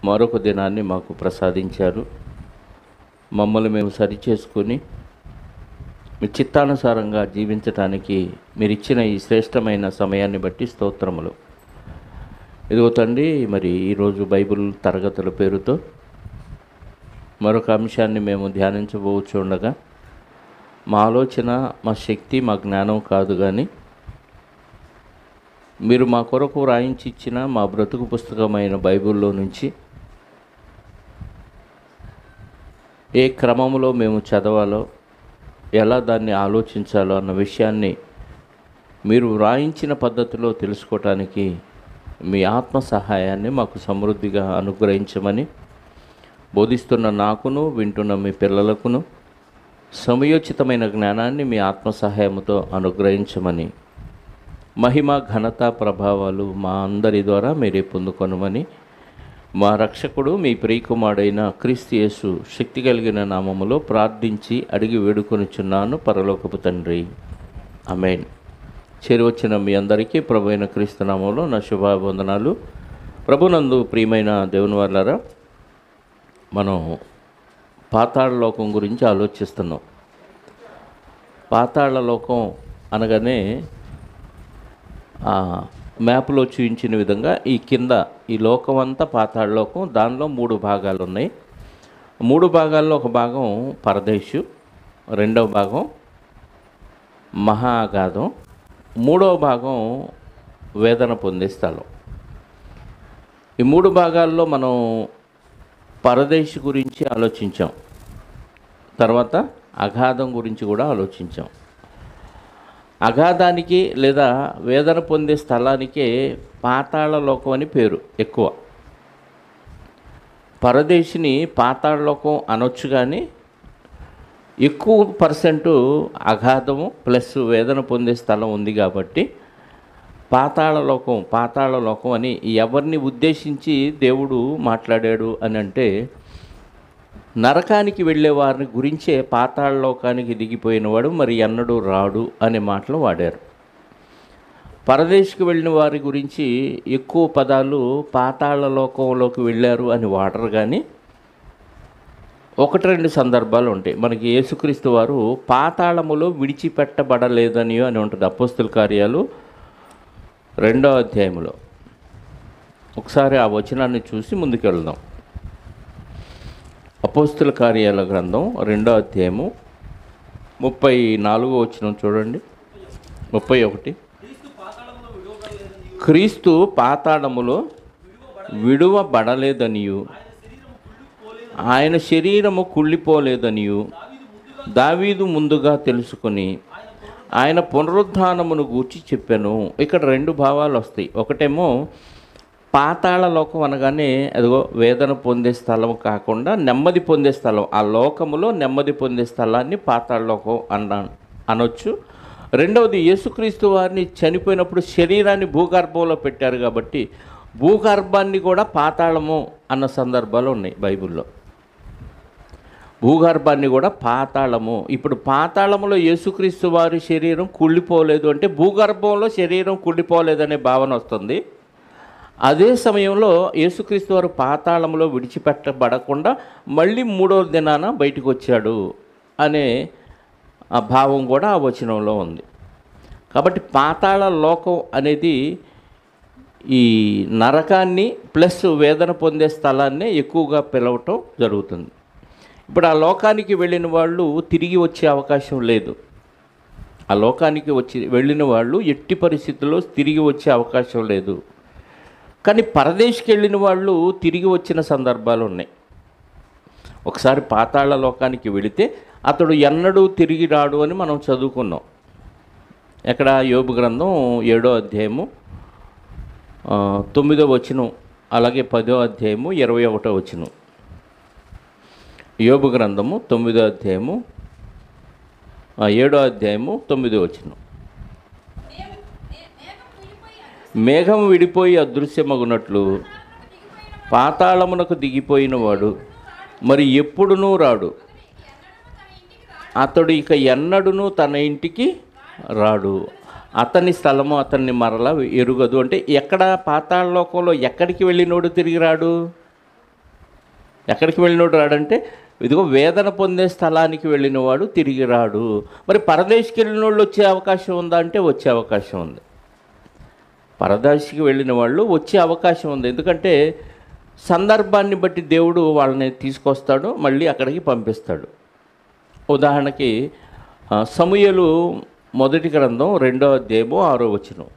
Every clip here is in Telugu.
మరొక దినాన్ని మాకు ప్రసాదించారు. మమ్మల్ని మేము సరిచేసుకొని మీ చిత్తానుసారంగా జీవించటానికి మీరు ఇచ్చిన ఈ శ్రేష్టమైన సమయాన్ని బట్టి స్తోత్రములు. ఇదిగో తండ్రి, మరి ఈరోజు బైబిల్ తరగతుల పేరుతో మరొక అంశాన్ని మేము ధ్యానించబోచుండగా మా ఆలోచన, మా శక్తి, మా జ్ఞానం కాదు, కానీ మీరు మా కొరకు రాయించి ఇచ్చిన మా బ్రతుకు పుస్తకమైన బైబిల్లో నుంచి ఏ క్రమంలో మేము చదవాలో, ఎలా దాన్ని ఆలోచించాలో అన్న విషయాన్ని మీరు వ్రాయించిన పద్ధతిలో తెలుసుకోవటానికి మీ ఆత్మ సహాయాన్ని మాకు సమృద్ధిగా అనుగ్రహించమని, బోధిస్తున్న నాకును వింటున్న మీ పిల్లలకును సమయోచితమైన జ్ఞానాన్ని మీ ఆత్మ సహాయంతో అనుగ్రహించమని, మహిమ, ఘనత, ప్రభావాలు మా అందరి ద్వారా మీరే పొందుకొనమని మా రక్షకుడు మీ ప్రియకుమారుడైన క్రీస్తు యేసు శక్తి కలిగిన నామములో ప్రార్థించి అడిగి వేడుకొనుచున్నాను పరలోకపు తండ్రి, ఆమేన్. చేరువచ్చిన మీ అందరికీ ప్రభు అయిన క్రీస్తు నామంలో నా శుభావందనాలు. ప్రభునందు ప్రియమైన దేవుని వారలారా, మనం పాతాళ లోకం గురించి ఆలోచిస్తున్నాం. పాతాళ లోకం అనగానే మ్యాప్లో చూపించిన విధంగా ఈ కింద ఈ లోకం అంతా పాతాళ లోకం. దానిలో 3 భాగాలు ఉన్నాయి. 3 భాగాల్లో ఒక భాగం పరదేశు, రెండవ భాగం మహా అగాధం, మూడవ భాగం వేదన పొందే స్థలం. ఈ 3 భాగాల్లో మనం పరదేశు గురించి ఆలోచించాం, తర్వాత అగాధం గురించి కూడా ఆలోచించాం. అగాధానికి లేదా వేదన పొందే స్థలానికే పాతాళ లోకం అని పేరు ఎక్కువ. పరదేశిని పాతాళ లోకం అనొచ్చు, కానీ ఎక్కువ పర్సెంటు అగాధము ప్లస్ వేదన పొందే స్థలం ఉంది కాబట్టి పాతాళ లోకం అని ఎవరిని ఉద్దేశించి దేవుడు మాట్లాడాడు అని అంటే, నరకానికి వెళ్ళే వారిని గురించే పాతాళ లోకానికి దిగిపోయినవాడు మరి ఎన్నడూ రాడు అనే మాటలు వాడారు. పరదేశికి వెళ్ళిన వారి గురించి ఎక్కువ పదాలు పాతాళ లోకంలోకి వెళ్ళారు అని వాడరు, కానీ 1-2 సందర్భాలు ఉంటాయి. మనకి యేసుక్రీస్తు వారు పాతాళములో విడిచిపెట్టబడలేదని అని ఉంటుంది అపోస్తుల కార్యాలు 2వ అధ్యాయంలో. ఒకసారి ఆ వచనాన్ని చూసి ముందుకెళ్దాం. అపోస్తుల కార్యాల గ్రంథం 2వ అధ్యాయము 34వ వచనం చూడండి. 31. క్రీస్తు పాతాళములో విడువబడలేదనియు ఆయన శరీరము కుళ్ళిపోలేదనియు దావీదు ముందుగా తెలుసుకొని ఆయన పునరుద్ధానమును గూర్చి చెప్పాను. ఇక్కడ 2 భావాలు వస్తాయి. ఒకటేమో పాతాళ లోకం అనగానే అదిగో వేదన పొందే స్థలం కాకుండా నెమ్మది పొందే స్థలం, ఆ లోకములో నెమ్మది పొందే స్థలాన్ని పాతాళ లోకం అనొచ్చు. రెండవది, యేసుక్రీస్తు వారిని చనిపోయినప్పుడు శరీరాన్ని భూగర్భంలో పెట్టారు కాబట్టి భూగర్భాన్ని కూడా పాతాళము అన్న సందర్భాలు ఉన్నాయి బైబిల్లో. భూగర్భాన్ని కూడా పాతాళము. ఇప్పుడు పాతాళములో యేసుక్రీస్తు వారి శరీరం కుళ్ళిపోలేదు అంటే భూగర్భంలో శరీరం కుళ్ళిపోలేదనే భావన వస్తుంది. అదే సమయంలో యేసుక్రీస్తు వారు పాతాళంలో విడిచిపెట్టబడకుండా మళ్ళీ 3వ దినాన బయటకు వచ్చాడు అనే ఆ భావం కూడా ఆ వచనంలో ఉంది. కాబట్టి పాతాళ లోకం అనేది ఈ నరకాన్ని ప్లస్ వేదన పొందే స్థలాన్నే ఎక్కువగా పిలవటం జరుగుతుంది. ఇప్పుడు ఆ లోకానికి వెళ్ళిన వాళ్ళు తిరిగి వచ్చే అవకాశం లేదు. ఆ లోకానికి వెళ్ళిన వాళ్ళు ఎట్టి పరిస్థితుల్లో తిరిగి వచ్చే అవకాశం లేదు. కానీ పరదేశికి వెళ్ళిన వాళ్ళు తిరిగి వచ్చిన సందర్భాలు ఉన్నాయి. ఒకసారి పాతాళ లోకానికి వెళితే అతడు ఎన్నడూ తిరిగి రాడు అని మనం చదువుకున్నాం. ఎక్కడ? యోబు గ్రంథం 7వ అధ్యాయము 9వ వచనం, అలాగే 10వ అధ్యాయము 21వ వచనం. యోబు గ్రంథము 9వ అధ్యాయము 7వ అధ్యాయము 9వ వచనం. మేఘం విడిపోయి అదృశ్యమగునట్లు పాతాళమునకు దిగిపోయినవాడు మరి ఎప్పుడునూ రాడు, అతడు ఇక ఎన్నడూనూ తన ఇంటికి రాడు, అతని స్థలము అతన్ని మరలా ఎరుగదు. అంటే ఎక్కడ? పాతాళ లోకంలో ఎక్కడికి వెళ్ళినోడు తిరిగి రాడు? ఎక్కడికి వెళ్ళినోడు రాడంటే ఇదిగో వేదన పొందే స్థలానికి వెళ్ళినవాడు తిరిగి రాడు. మరి పరదేశికి వెళ్ళిన వాళ్ళు వచ్చే అవకాశం ఉందా అంటే వచ్చే అవకాశం ఉంది. పరదేశికి వెళ్ళిన వాళ్ళు వచ్చే అవకాశం ఉంది. ఎందుకంటే సందర్భాన్ని బట్టి దేవుడు వాళ్ళని తీసుకొస్తాడు, మళ్ళీ అక్కడికి పంపిస్తాడు. ఉదాహరణకి సమూయేలు మొదటి గ్రంథం 2వ అధ్యాయము 6వ వచనం.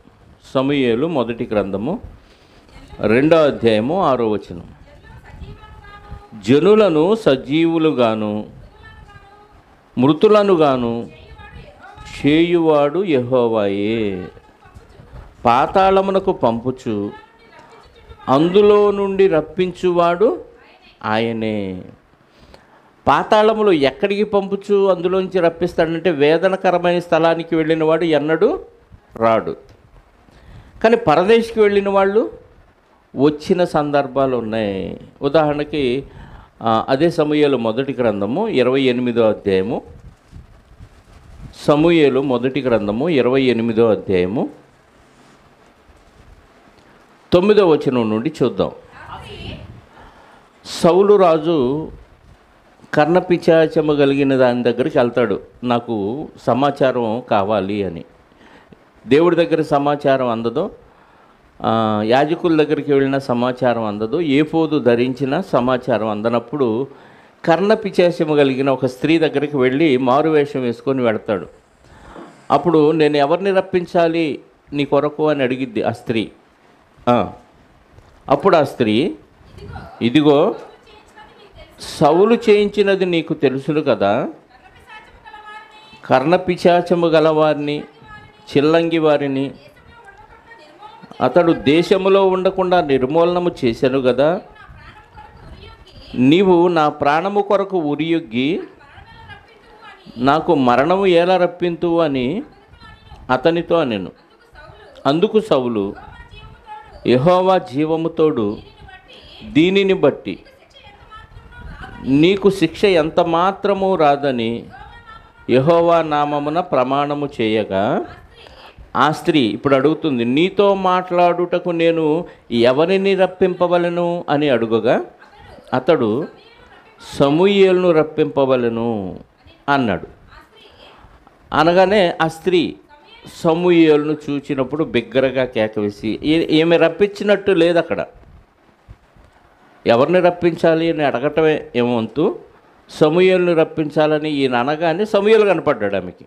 సమూయేలు మొదటి గ్రంథము 2వ అధ్యాయము 6వ వచనం. జనులను సజీవులుగాను మృతులను గాను చేయువాడు యెహోవాయే, పాతాళమునకు పంపుచు అందులో నుండి రప్పించువాడు ఆయనే. పాతాళములో ఎక్కడికి పంపుచు అందులోంచి రప్పిస్తాడంటే వేదనకరమైన స్థలానికి వెళ్ళిన వాడు ఎన్నడూ రాడు. కానీ పరదేశికి వెళ్ళిన వాళ్ళు వచ్చిన సందర్భాలు ఉన్నాయి. ఉదాహరణకి అదే సమూయేలు మొదటి గ్రంథము 28వ అధ్యాయము. సమూయేలు మొదటి గ్రంథము 28వ అధ్యాయము 9వ వచనం నుండి చూద్దాం. సౌలు రాజు కర్ణపిశాచము కలిగిన దాని దగ్గరికి వెళ్తాడు, నాకు సమాచారం కావాలి అని. దేవుడి దగ్గర సమాచారం అందదో, యాజకుల దగ్గరికి వెళ్ళిన సమాచారం అందదు, ఏఫోదు ధరించిన సమాచారం అందనప్పుడు కర్ణపిశాచము కలిగిన ఒక స్త్రీ దగ్గరికి వెళ్ళి మారువేషం వేసుకొని వెళతాడు. అప్పుడు నేను ఎవరిని రప్పించాలి నీ కొరకు అని అడిగిద్ది ఆ స్త్రీ. అప్పుడు ఆ స్త్రీ, ఇదిగో సౌలు చేయించినది నీకు తెలుసును కదా, కర్ణపిశాచము గలవారిని చిల్లంగి వారిని అతడు దేశములో ఉండకుండా నిర్మూలనము చేశాను కదా, నీవు నా ప్రాణము కొరకు ఉరియొగ్గి నాకు మరణము ఎలా రప్పింతువు అని అతనితో అనెను. అందుకు సౌలు, యెహోవా జీవము తోడు, దీనిని బట్టి నీకు శిక్ష ఎంత మాత్రము రాదని యెహోవా నామమున ప్రమాణము చేయగా, ఆ స్త్రీ ఇప్పుడు అడుగుతుంది, నీతో మాట్లాడుటకు నేను ఎవరిని రప్పింపవలను అని అడుగగా, అతడు సమూయేలును రప్పింపవలను అన్నాడు. అనగానే ఆ స్త్రీ సమూయేలును చూచినప్పుడు బిగ్గరగా కేకవేసి, ఈమె రప్పించినట్టు లేదు అక్కడ, ఎవరిని రప్పించాలి అని అడగటమే ఏమంతు, సమూయేలును రప్పించాలని ఈయన అనగానే సమూయేలు కనపడ్డాడు ఆమెకి.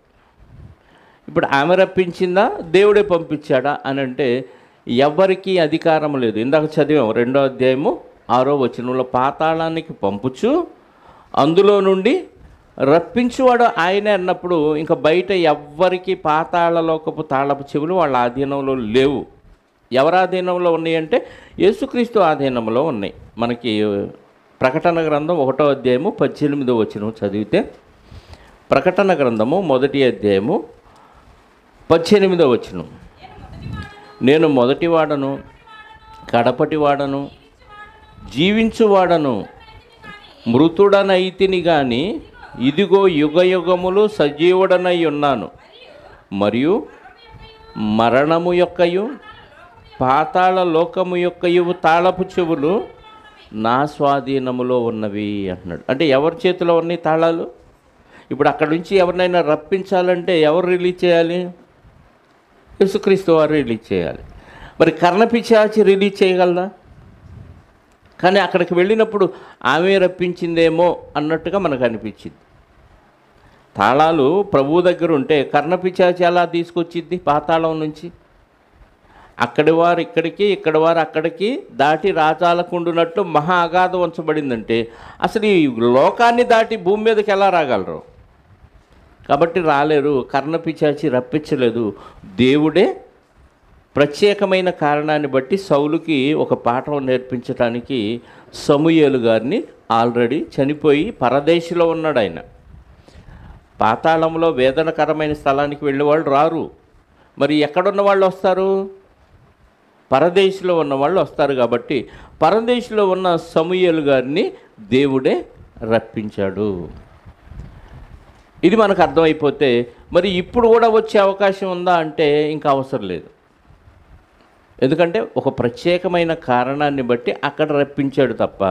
ఇప్పుడు ఆమె రప్పించిందా దేవుడే పంపించాడా అని అంటే ఎవరికీ అధికారం లేదు. ఇందాక చదివాం 2వ అధ్యాయము 6వ వచనంలో, పాతాళానికి పంపుచు అందులో నుండి రప్పించువాడు ఆయనే అన్నప్పుడు ఇంకా బయట ఎవ్వరికి పాతాళలోకపు తాళపు చెవులు వాళ్ళ ఆధీనంలో లేవు. ఎవరి ఆధీనంలో ఉన్నాయంటే యేసుక్రీస్తు ఆధీనంలో ఉన్నాయి. మనకి ప్రకటన గ్రంథం 1వ అధ్యాయము 18వ వచనం చదివితే, ప్రకటన గ్రంథము 1వ అధ్యాయము 18వ వచనం, నేను మొదటివాడను కడపటివాడను జీవించువాడను మృతుడనైతిని గాని ఇదిగో యుగయుగములు సజీవుడనై ఉన్నాను, మరియు మరణము యొక్కయు పాతాళ లోకము యొక్కయు తాళపు చెవులు నా స్వాధీనములో ఉన్నవి అంటున్నాడు. అంటే ఎవరి చేతిలో ఉన్నాయి తాళాలు? ఇప్పుడు అక్కడి నుంచి ఎవరినైనా రప్పించాలంటే ఎవరు రిలీజ్ చేయాలి? యేసుక్రీస్తు వారు రిలీజ్ చేయాలి. మరి కర్ణపిశాచి రిలీజ్ చేయగలదా? కానీ అక్కడికి వెళ్ళినప్పుడు ఆమె రప్పించిందేమో అన్నట్టుగా మనకు అనిపించింది. తాళాలు ప్రభువు దగ్గర ఉంటే కర్ణపిశాచి ఎలా తీసుకొచ్చిద్ది పాతాళం నుంచి? అక్కడి వారు ఇక్కడికి, ఇక్కడి వారు అక్కడికి దాటి రాజాలకుండునట్లు మహా అగాధం ఉంచబడిందంటే అసలు ఈ లోకాన్ని దాటి భూమి మీదకి ఎలా రాగలరు? కాబట్టి రాలేరు. కర్ణపిశాచి రప్పించలేదు. దేవుడే ప్రత్యేకమైన కారణాన్ని బట్టి సౌలుకి ఒక పాఠం నేర్పించడానికి సమూయేలు గారిని ఆల్రెడీ చనిపోయి పరదేశిలో ఉన్నాడు ఆయన. పాతాళంలో వేదనకరమైన స్థలానికి వెళ్ళేవాళ్ళు రారు. మరి ఎక్కడున్న వాళ్ళు వస్తారు? పరదేశిలో ఉన్న వాళ్ళు వస్తారు. కాబట్టి పరదేశిలో ఉన్న సమూయేలు గారిని దేవుడే రప్పించాడు. ఇది మనకు అర్థమైపోతే మరి ఇప్పుడు కూడా వచ్చే అవకాశం ఉందా అంటే ఇంకా అవసరం లేదు. ఎందుకంటే ఒక ప్రత్యేకమైన కారణాన్ని బట్టి అక్కడ రప్పించాడు తప్ప,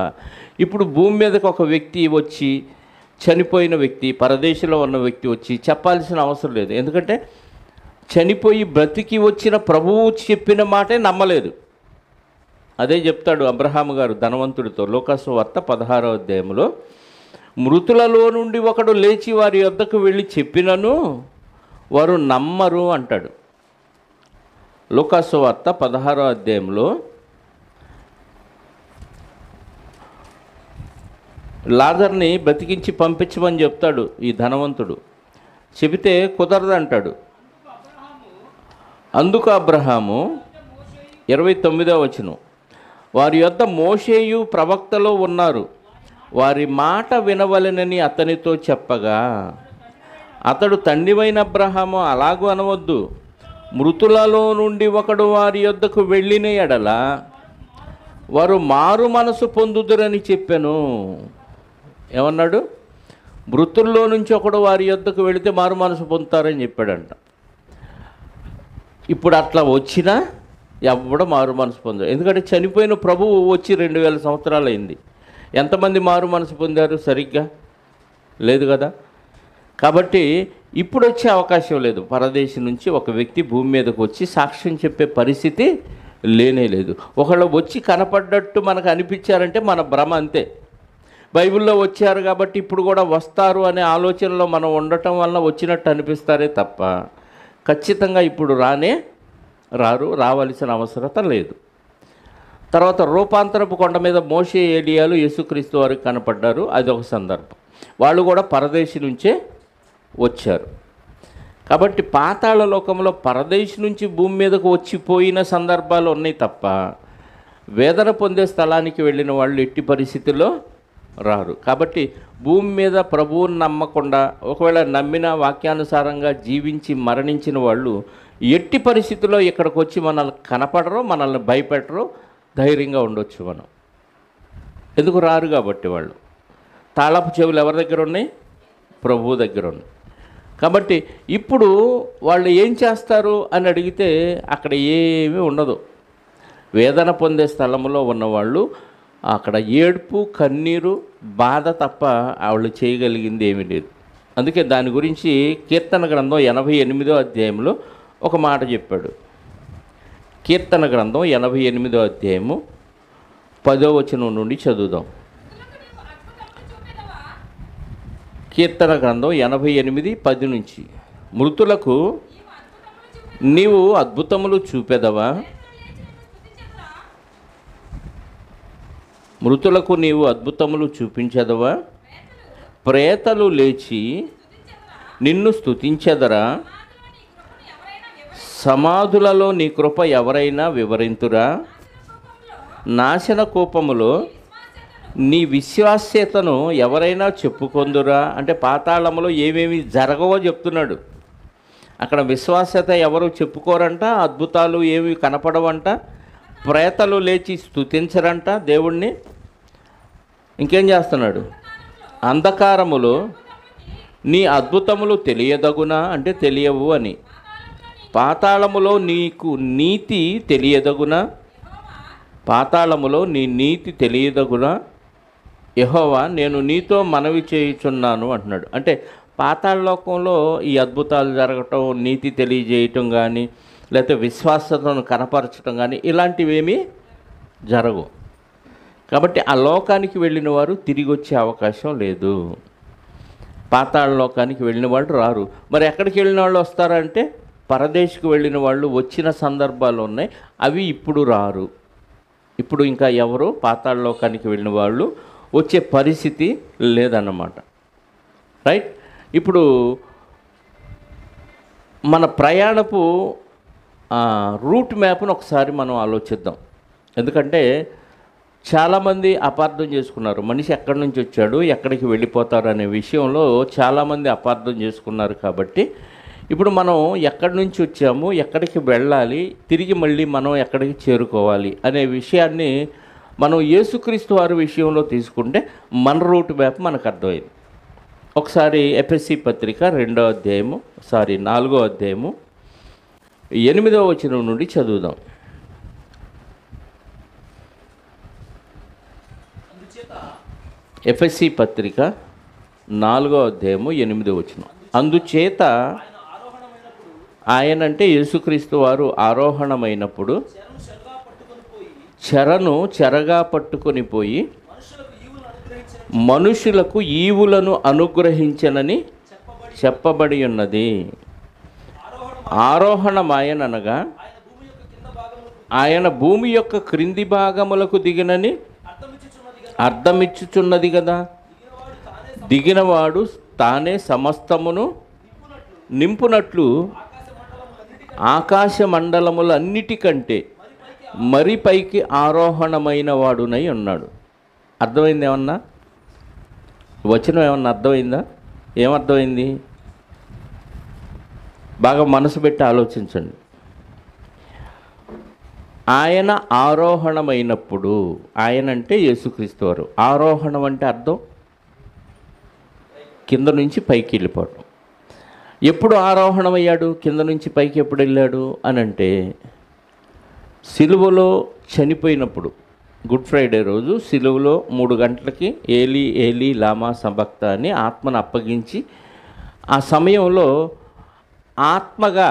ఇప్పుడు భూమి మీదకి ఒక వ్యక్తి వచ్చి, చనిపోయిన వ్యక్తి, పరదేశంలో ఉన్న వ్యక్తి వచ్చి చెప్పాల్సిన అవసరం లేదు. ఎందుకంటే చనిపోయి బ్రతికి వచ్చిన ప్రభువు చెప్పిన మాటే నమ్మలేదు. అదే చెప్తాడు అబ్రహాము గారు ధనవంతుడితో లూకాసు వార్త 16వ అధ్యాయంలో, మృతులలో నుండి ఒకడు లేచి వారి వద్దకు వెళ్ళి చెప్పినను వారు నమ్మరు అంటాడు. లూకాసు వార్త 16వ అధ్యాయంలో లాజర్ని బ్రతికించి పంపించమని చెప్తాడు ఈ ధనవంతుడు. చెబితే కుదరదంటాడు. అందుకు అబ్రహాము 29వ వచనం, వారి యొద్ద మోషేయు ప్రవక్తలు ఉన్నారు, వారి మాట వినవలెనని అతనితో చెప్పగా, అతడు తండ్రివైన అబ్రహాము అలాగూ అనవద్దు, మృతులలో నుండి ఒకడు వారి యొద్దకు వెళ్ళిన ఎడల వారు మారు మనసు పొందుదురని చెప్పాను. ఏమన్నాడు? మృతుల్లో నుంచి ఒకడు వారి యొద్దకు వెళితే మారు మనసు పొందుతారని చెప్పాడంట. ఇప్పుడు అట్లా వచ్చినా ఎవడో మారు మనసు పొందారు. ఎందుకంటే చనిపోయిన ప్రభువు వచ్చి 2000 సంవత్సరాలు అయింది. ఎంతమంది మారు మనసు పొందారు? సరిగ్గా లేదు కదా. కాబట్టి ఇప్పుడు వచ్చే అవకాశం లేదు. పరదేశం నుంచి ఒక వ్యక్తి భూమి మీదకి వచ్చి సాక్ష్యం చెప్పే పరిస్థితి లేనే లేదు. ఒకళ్ళు వచ్చి కనపడ్డట్టు మనకు అనిపించారంటే మన భ్రమ అంతే. బైబిల్లో వచ్చారు కాబట్టి ఇప్పుడు కూడా వస్తారు అనే ఆలోచనలో మనం ఉండటం వలన వచ్చినట్టు అనిపిస్తారే తప్ప ఖచ్చితంగా ఇప్పుడు రారు, రావాల్సిన అవసరత లేదు. తర్వాత రూపాంతరపు కొండ మీద మోషే, ఏలియాలు యేసుక్రీస్తు వారికి కనపడ్డారు. అది ఒక సందర్భం. వాళ్ళు కూడా పరదేశి నుంచే వచ్చారు. కాబట్టి పాతాళ లోకంలో పరదేశి నుంచి భూమి మీదకు వచ్చిపోయిన సందర్భాలు ఉన్నాయి తప్ప వేదన పొందే స్థలానికి వెళ్ళిన వాళ్ళు ఎట్టి పరిస్థితుల్లో రారు. కాబట్టి భూమి మీద ప్రభువుని నమ్మకుండా ఒకవేళ నమ్మిన వాక్యానుసారంగా జీవించి మరణించిన వాళ్ళు ఎట్టి పరిస్థితుల్లో ఇక్కడికి వచ్చి మనల్ని కనపడరు, మనల్ని భయపెట్టరు, ధైర్యంగా ఉండొచ్చు మనం. ఎందుకు రారు? కాబట్టి వాళ్ళు తాళపు చెవులు ఎవరి దగ్గర ఉన్నాయి? ప్రభువు దగ్గర ఉన్నాయి. కాబట్టి ఇప్పుడు వాళ్ళు ఏం చేస్తారు అని అడిగితే అక్కడ ఏమీ ఉండదు. వేదన పొందే స్థలంలో ఉన్నవాళ్ళు అక్కడ ఏడుపు, కన్నీరు, బాధ తప్ప వాళ్ళు చేయగలిగింది ఏమీ లేదు. అందుకే దాని గురించి కీర్తన గ్రంథం 88వ అధ్యాయంలో ఒక మాట చెప్పాడు. కీర్తన గ్రంథం 88వ అధ్యాయము 10వ వచనం నుండి చదువుదాం. కీర్తన గ్రంథం 88:10 నుంచి, మృతులకు నీవు అద్భుతములు చూపెదవా, మృతులకు నీవు అద్భుతములు చూపించదవా, ప్రేతలు లేచి నిన్ను స్తుతించెదరా, సమాధులలో నీ కృప ఎవరైనా వివరింతురా, నాశన కూపములో నీ విశ్వాస్యతను ఎవరైనా చెప్పుకొందురా. అంటే పాతాళములో ఏమేమి జరగవో చెప్తున్నాడు. అక్కడ విశ్వాస్యత ఎవరు చెప్పుకోరంట, అద్భుతాలు ఏమి కనపడవంట, ప్రేతలు లేచి స్తుతించరంట దేవుణ్ణి. ఇంకేం చేస్తున్నాడు? అంధకారములో నీ అద్భుతములు తెలియదగునా, అంటే తెలియవు అని. పాతాళములో నీకు నీతి తెలియదగునా, పాతాళములో నీ నీతి తెలియదగునా, యెహోవా నేను నీతో మనవి చేయుచున్నాను అంటున్నాడు. అంటే పాతాళలోకంలో ఈ అద్భుతాలు జరగటం, నీతి తెలియజేయటం కానీ, లేకపోతే విశ్వాసతను కనపరచడం కానీ ఇలాంటివేమీ జరగవు. కాబట్టి ఆ లోకానికి వెళ్ళిన వారు తిరిగి వచ్చే అవకాశం లేదు. పాతాళ లోకానికి వెళ్ళిన వాళ్ళు రారు. మరి ఎక్కడికి వెళ్ళిన వాళ్ళు వస్తారంటే పరదేశకు వెళ్ళిన వాళ్ళు వచ్చిన సందర్భాలు ఉన్నాయి, అవి ఇప్పుడు రారు. ఇప్పుడు ఇంకా ఎవరు పాతాళ లోకానికి వెళ్ళిన వాళ్ళు వచ్చే పరిస్థితి లేదన్నమాట. రైట్. ఇప్పుడు మన ప్రయాణపు రూట్ మ్యాప్ను ఒకసారి మనం ఆలోచిద్దాం. ఎందుకంటే చాలామంది అపార్థం చేసుకున్నారు. మనిషి ఎక్కడి నుంచి వచ్చాడు, ఎక్కడికి వెళ్ళిపోతారు అనే విషయంలో చాలామంది అపార్థం చేసుకున్నారు. కాబట్టి ఇప్పుడు మనం ఎక్కడి నుంచి వచ్చాము, ఎక్కడికి వెళ్ళాలి, తిరిగి మళ్ళీ మనం ఎక్కడికి చేరుకోవాలి అనే విషయాన్ని మనం యేసుక్రీస్తు వారి విషయంలో తీసుకుంటే మన రూట్ మ్యాప్ మనకు అర్థమైంది. ఒకసారి ఎఫెసీ పత్రిక 4వ అధ్యాయము 8వ వచనం నుండి చదువుదాం. ఎఫెసీ పత్రిక 4వ అధ్యాయము 8వ వచనం. అందుచేత ఆయన అంటే యేసుక్రీస్తు వారు ఆరోహణమైనప్పుడు చెరను చెరగా పట్టుకొని పోయి మనుషులకు ఈవులను అనుగ్రహించనని చెప్పబడి ఉన్నది. ఆరోహణమాయనగా ఆయన భూమి యొక్క క్రింది భాగములకు దిగినని అర్థమిచ్చుచున్నది కదా. దిగినవాడు తానే సమస్తమును నింపునట్లు ఆకాశ మండలములన్నిటికంటే మరి పైకి ఆరోహణమైన వాడునై ఉన్నాడు. అర్థమైంది ఏమన్నా? వచనం ఏమన్నా అర్థమైందా? ఏమర్థమైంది? బాగా మనసు పెట్టి ఆలోచించండి. ఆయన ఆరోహణమైనప్పుడు, ఆయన అంటే యేసుక్రీస్తు వారు. ఆరోహణం అంటే అర్థం కింద నుంచి పైకి వెళ్ళిపోవడం. ఎప్పుడు ఆరోహణమయ్యాడు? కింద నుంచి పైకి ఎప్పుడు వెళ్ళాడు అని అంటే, సిలువలో చనిపోయినప్పుడు, గుడ్ ఫ్రైడే రోజు సిలువలో 3 గంటలకి ఏలీ ఏలీ లామా సబక్త అని ఆత్మను అప్పగించి, ఆ సమయంలో ఆత్మగా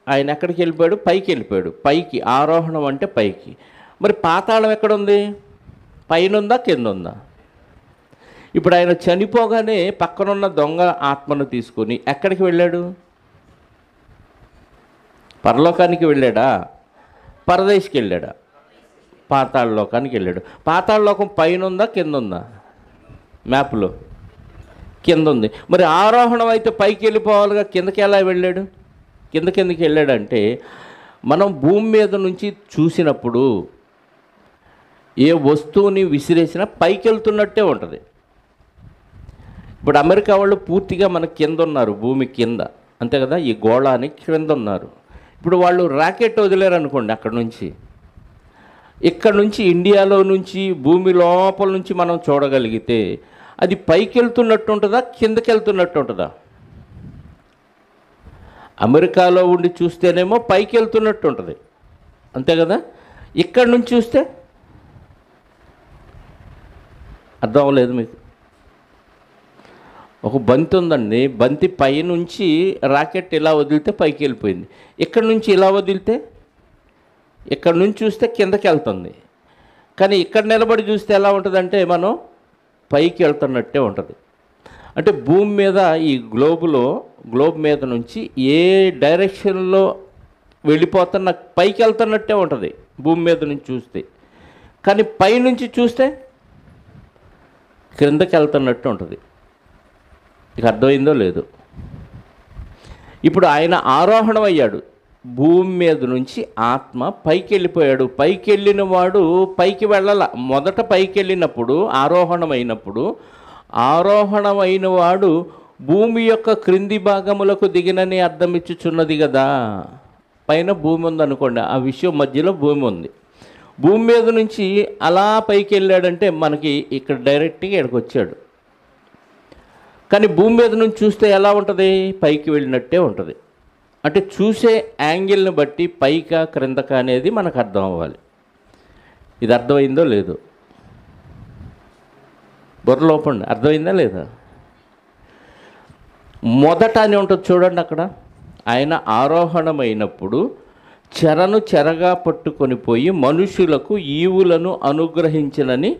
ఆయన ఎక్కడికి వెళ్ళిపోయాడు? పైకి వెళ్ళిపోయాడు. పైకి ఆరోహణం అంటే పైకి. మరి పాతాళం ఎక్కడుంది? పైన ఉందా, కింద ఉందా? ఇప్పుడు ఆయన చనిపోగానే పక్కనున్న దొంగ ఆత్మను తీసుకొని ఎక్కడికి వెళ్ళాడు? పరలోకానికి వెళ్ళాడా? పరదేశికి వెళ్ళాడా? పాతాళ లోకానికి వెళ్ళాడు. పాతాళ లోకం పైన ఉందా, కింద ఉందా? మ్యాప్లో కింద ఉంది. మరి ఆరోహణం అయితే పైకి వెళ్ళిపోవాలిగా, కిందకి ఎలా వెళ్ళాడు? కిందకి వెళ్ళాడంటే, మనం భూమి మీద నుంచి చూసినప్పుడు ఏ వస్తువుని విసిరేసినా పైకి వెళ్తున్నట్టే ఉంటుంది. ఇప్పుడు అమెరికా వాళ్ళు పూర్తిగా మన కింద ఉన్నారు, భూమి కింద, అంతే కదా, ఈ గోళానికి కింద ఉన్నారు. ఇప్పుడు వాళ్ళు రాకెట్ వదిలేరు అనుకోండి, అక్కడ నుంచి, ఇక్కడ నుంచి ఇండియాలో నుంచి భూమి లోపల నుంచి మనం చూడగలిగితే అది పైకి వెళ్తున్నట్టు ఉంటుందా, కిందకి వెళ్తున్నట్టు ఉంటుందా? అమెరికాలో ఉండి చూస్తేనేమో పైకి వెళ్తున్నట్టు ఉంటుంది, అంతే కదా. ఇక్కడ నుంచి చూస్తే అర్థం అవ్వలేదు మీకు? ఒక బంతి ఉందండి, బంతి పైనుంచి రాకెట్ ఇలా వదిలితే పైకి వెళ్ళిపోయింది. ఇక్కడ నుంచి ఇలా వదిలితే, ఇక్కడ నుంచి చూస్తే కిందకి వెళ్తుంది. కానీ ఇక్కడ నిలబడి చూస్తే ఎలా ఉంటుందంటే మనం పైకి వెళ్తున్నట్టే ఉంటుంది. అంటే భూమి మీద ఈ గ్లోబ్ మీద నుంచి ఏ డైరెక్షన్లో వెళ్ళిపోతున్న పైకి వెళ్తున్నట్టే ఉంటుంది భూమి మీద నుంచి చూస్తే. కానీ పైనుంచి చూస్తే క్రిందకి వెళ్తున్నట్టు ఉంటుంది. ఇక అర్థమైందో లేదు? ఇప్పుడు ఆయన ఆరోహణం అయ్యాడు, భూమి మీద నుంచి ఆత్మ పైకి వెళ్ళిపోయాడు. పైకి వెళ్ళిన వాడు పైకి వెళ్ళాల. మొదట పైకి వెళ్ళినప్పుడు, ఆరోహణమైనప్పుడు, ఆరోహణమైన వాడు భూమి యొక్క క్రింది భాగములకు దిగినని అర్థం ఇచ్చుచున్నది కదా. పైన భూమి ఉందనుకోండి, ఆ విషయం మధ్యలో భూమి ఉంది. భూమి మీద నుంచి అలా పైకి వెళ్ళాడంటే మనకి ఇక్కడ డైరెక్ట్గా ఇక్కడికి వచ్చాడు. కానీ భూమి మీద నుంచి చూస్తే ఎలా ఉంటుంది? పైకి వెళ్ళినట్టే ఉంటుంది. అంటే చూసే యాంగిల్ని బట్టి పైకా క్రిందక అనేది మనకు అర్థం అవ్వాలి. ఇది అర్థమైందో లేదో? బుర్రలోపండి, అర్థమైందా లేదా? మొదట అని ఉంటుంది చూడండి అక్కడ, ఆయన ఆరోహణమైనప్పుడు చెరను చెరగా పట్టుకొని పోయి మనుషులకు ఈవులను అనుగ్రహించనని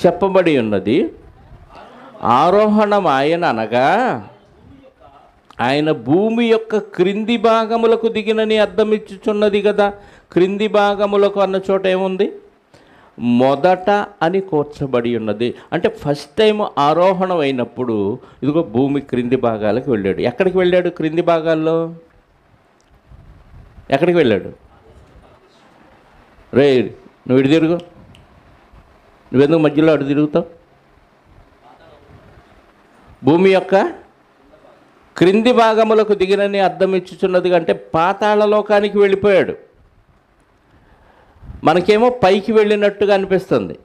చెప్పబడి ఉన్నది. ఆరోహణం ఆయన అనగా ఆయన భూమి యొక్క క్రింది భాగములకు దిగినని అర్థం ఇచ్చుచున్నది కదా. క్రింది భాగములకు అన్న చోట ఏముంది? మొదట అని కూర్చబడి ఉన్నది. అంటే ఫస్ట్ టైం ఆరోహణం అయినప్పుడు ఇదిగో భూమి క్రింది భాగాలకు వెళ్ళాడు. ఎక్కడికి వెళ్ళాడు? క్రింది భాగాల్లో ఎక్కడికి వెళ్ళాడు? రే, నువ్వు ఇటు తిరుగు, నువ్వెందుకు మధ్యలో అటు తిరుగుతావు? భూమి యొక్క క్రింది భాగములకు దిగినని అర్థం ఇచ్చుచున్నది అంటే పాతాళ లోకానికి వెళ్ళిపోయాడు. మనకేమో పైకి వెళ్ళినట్టుగా అనిపిస్తుంది.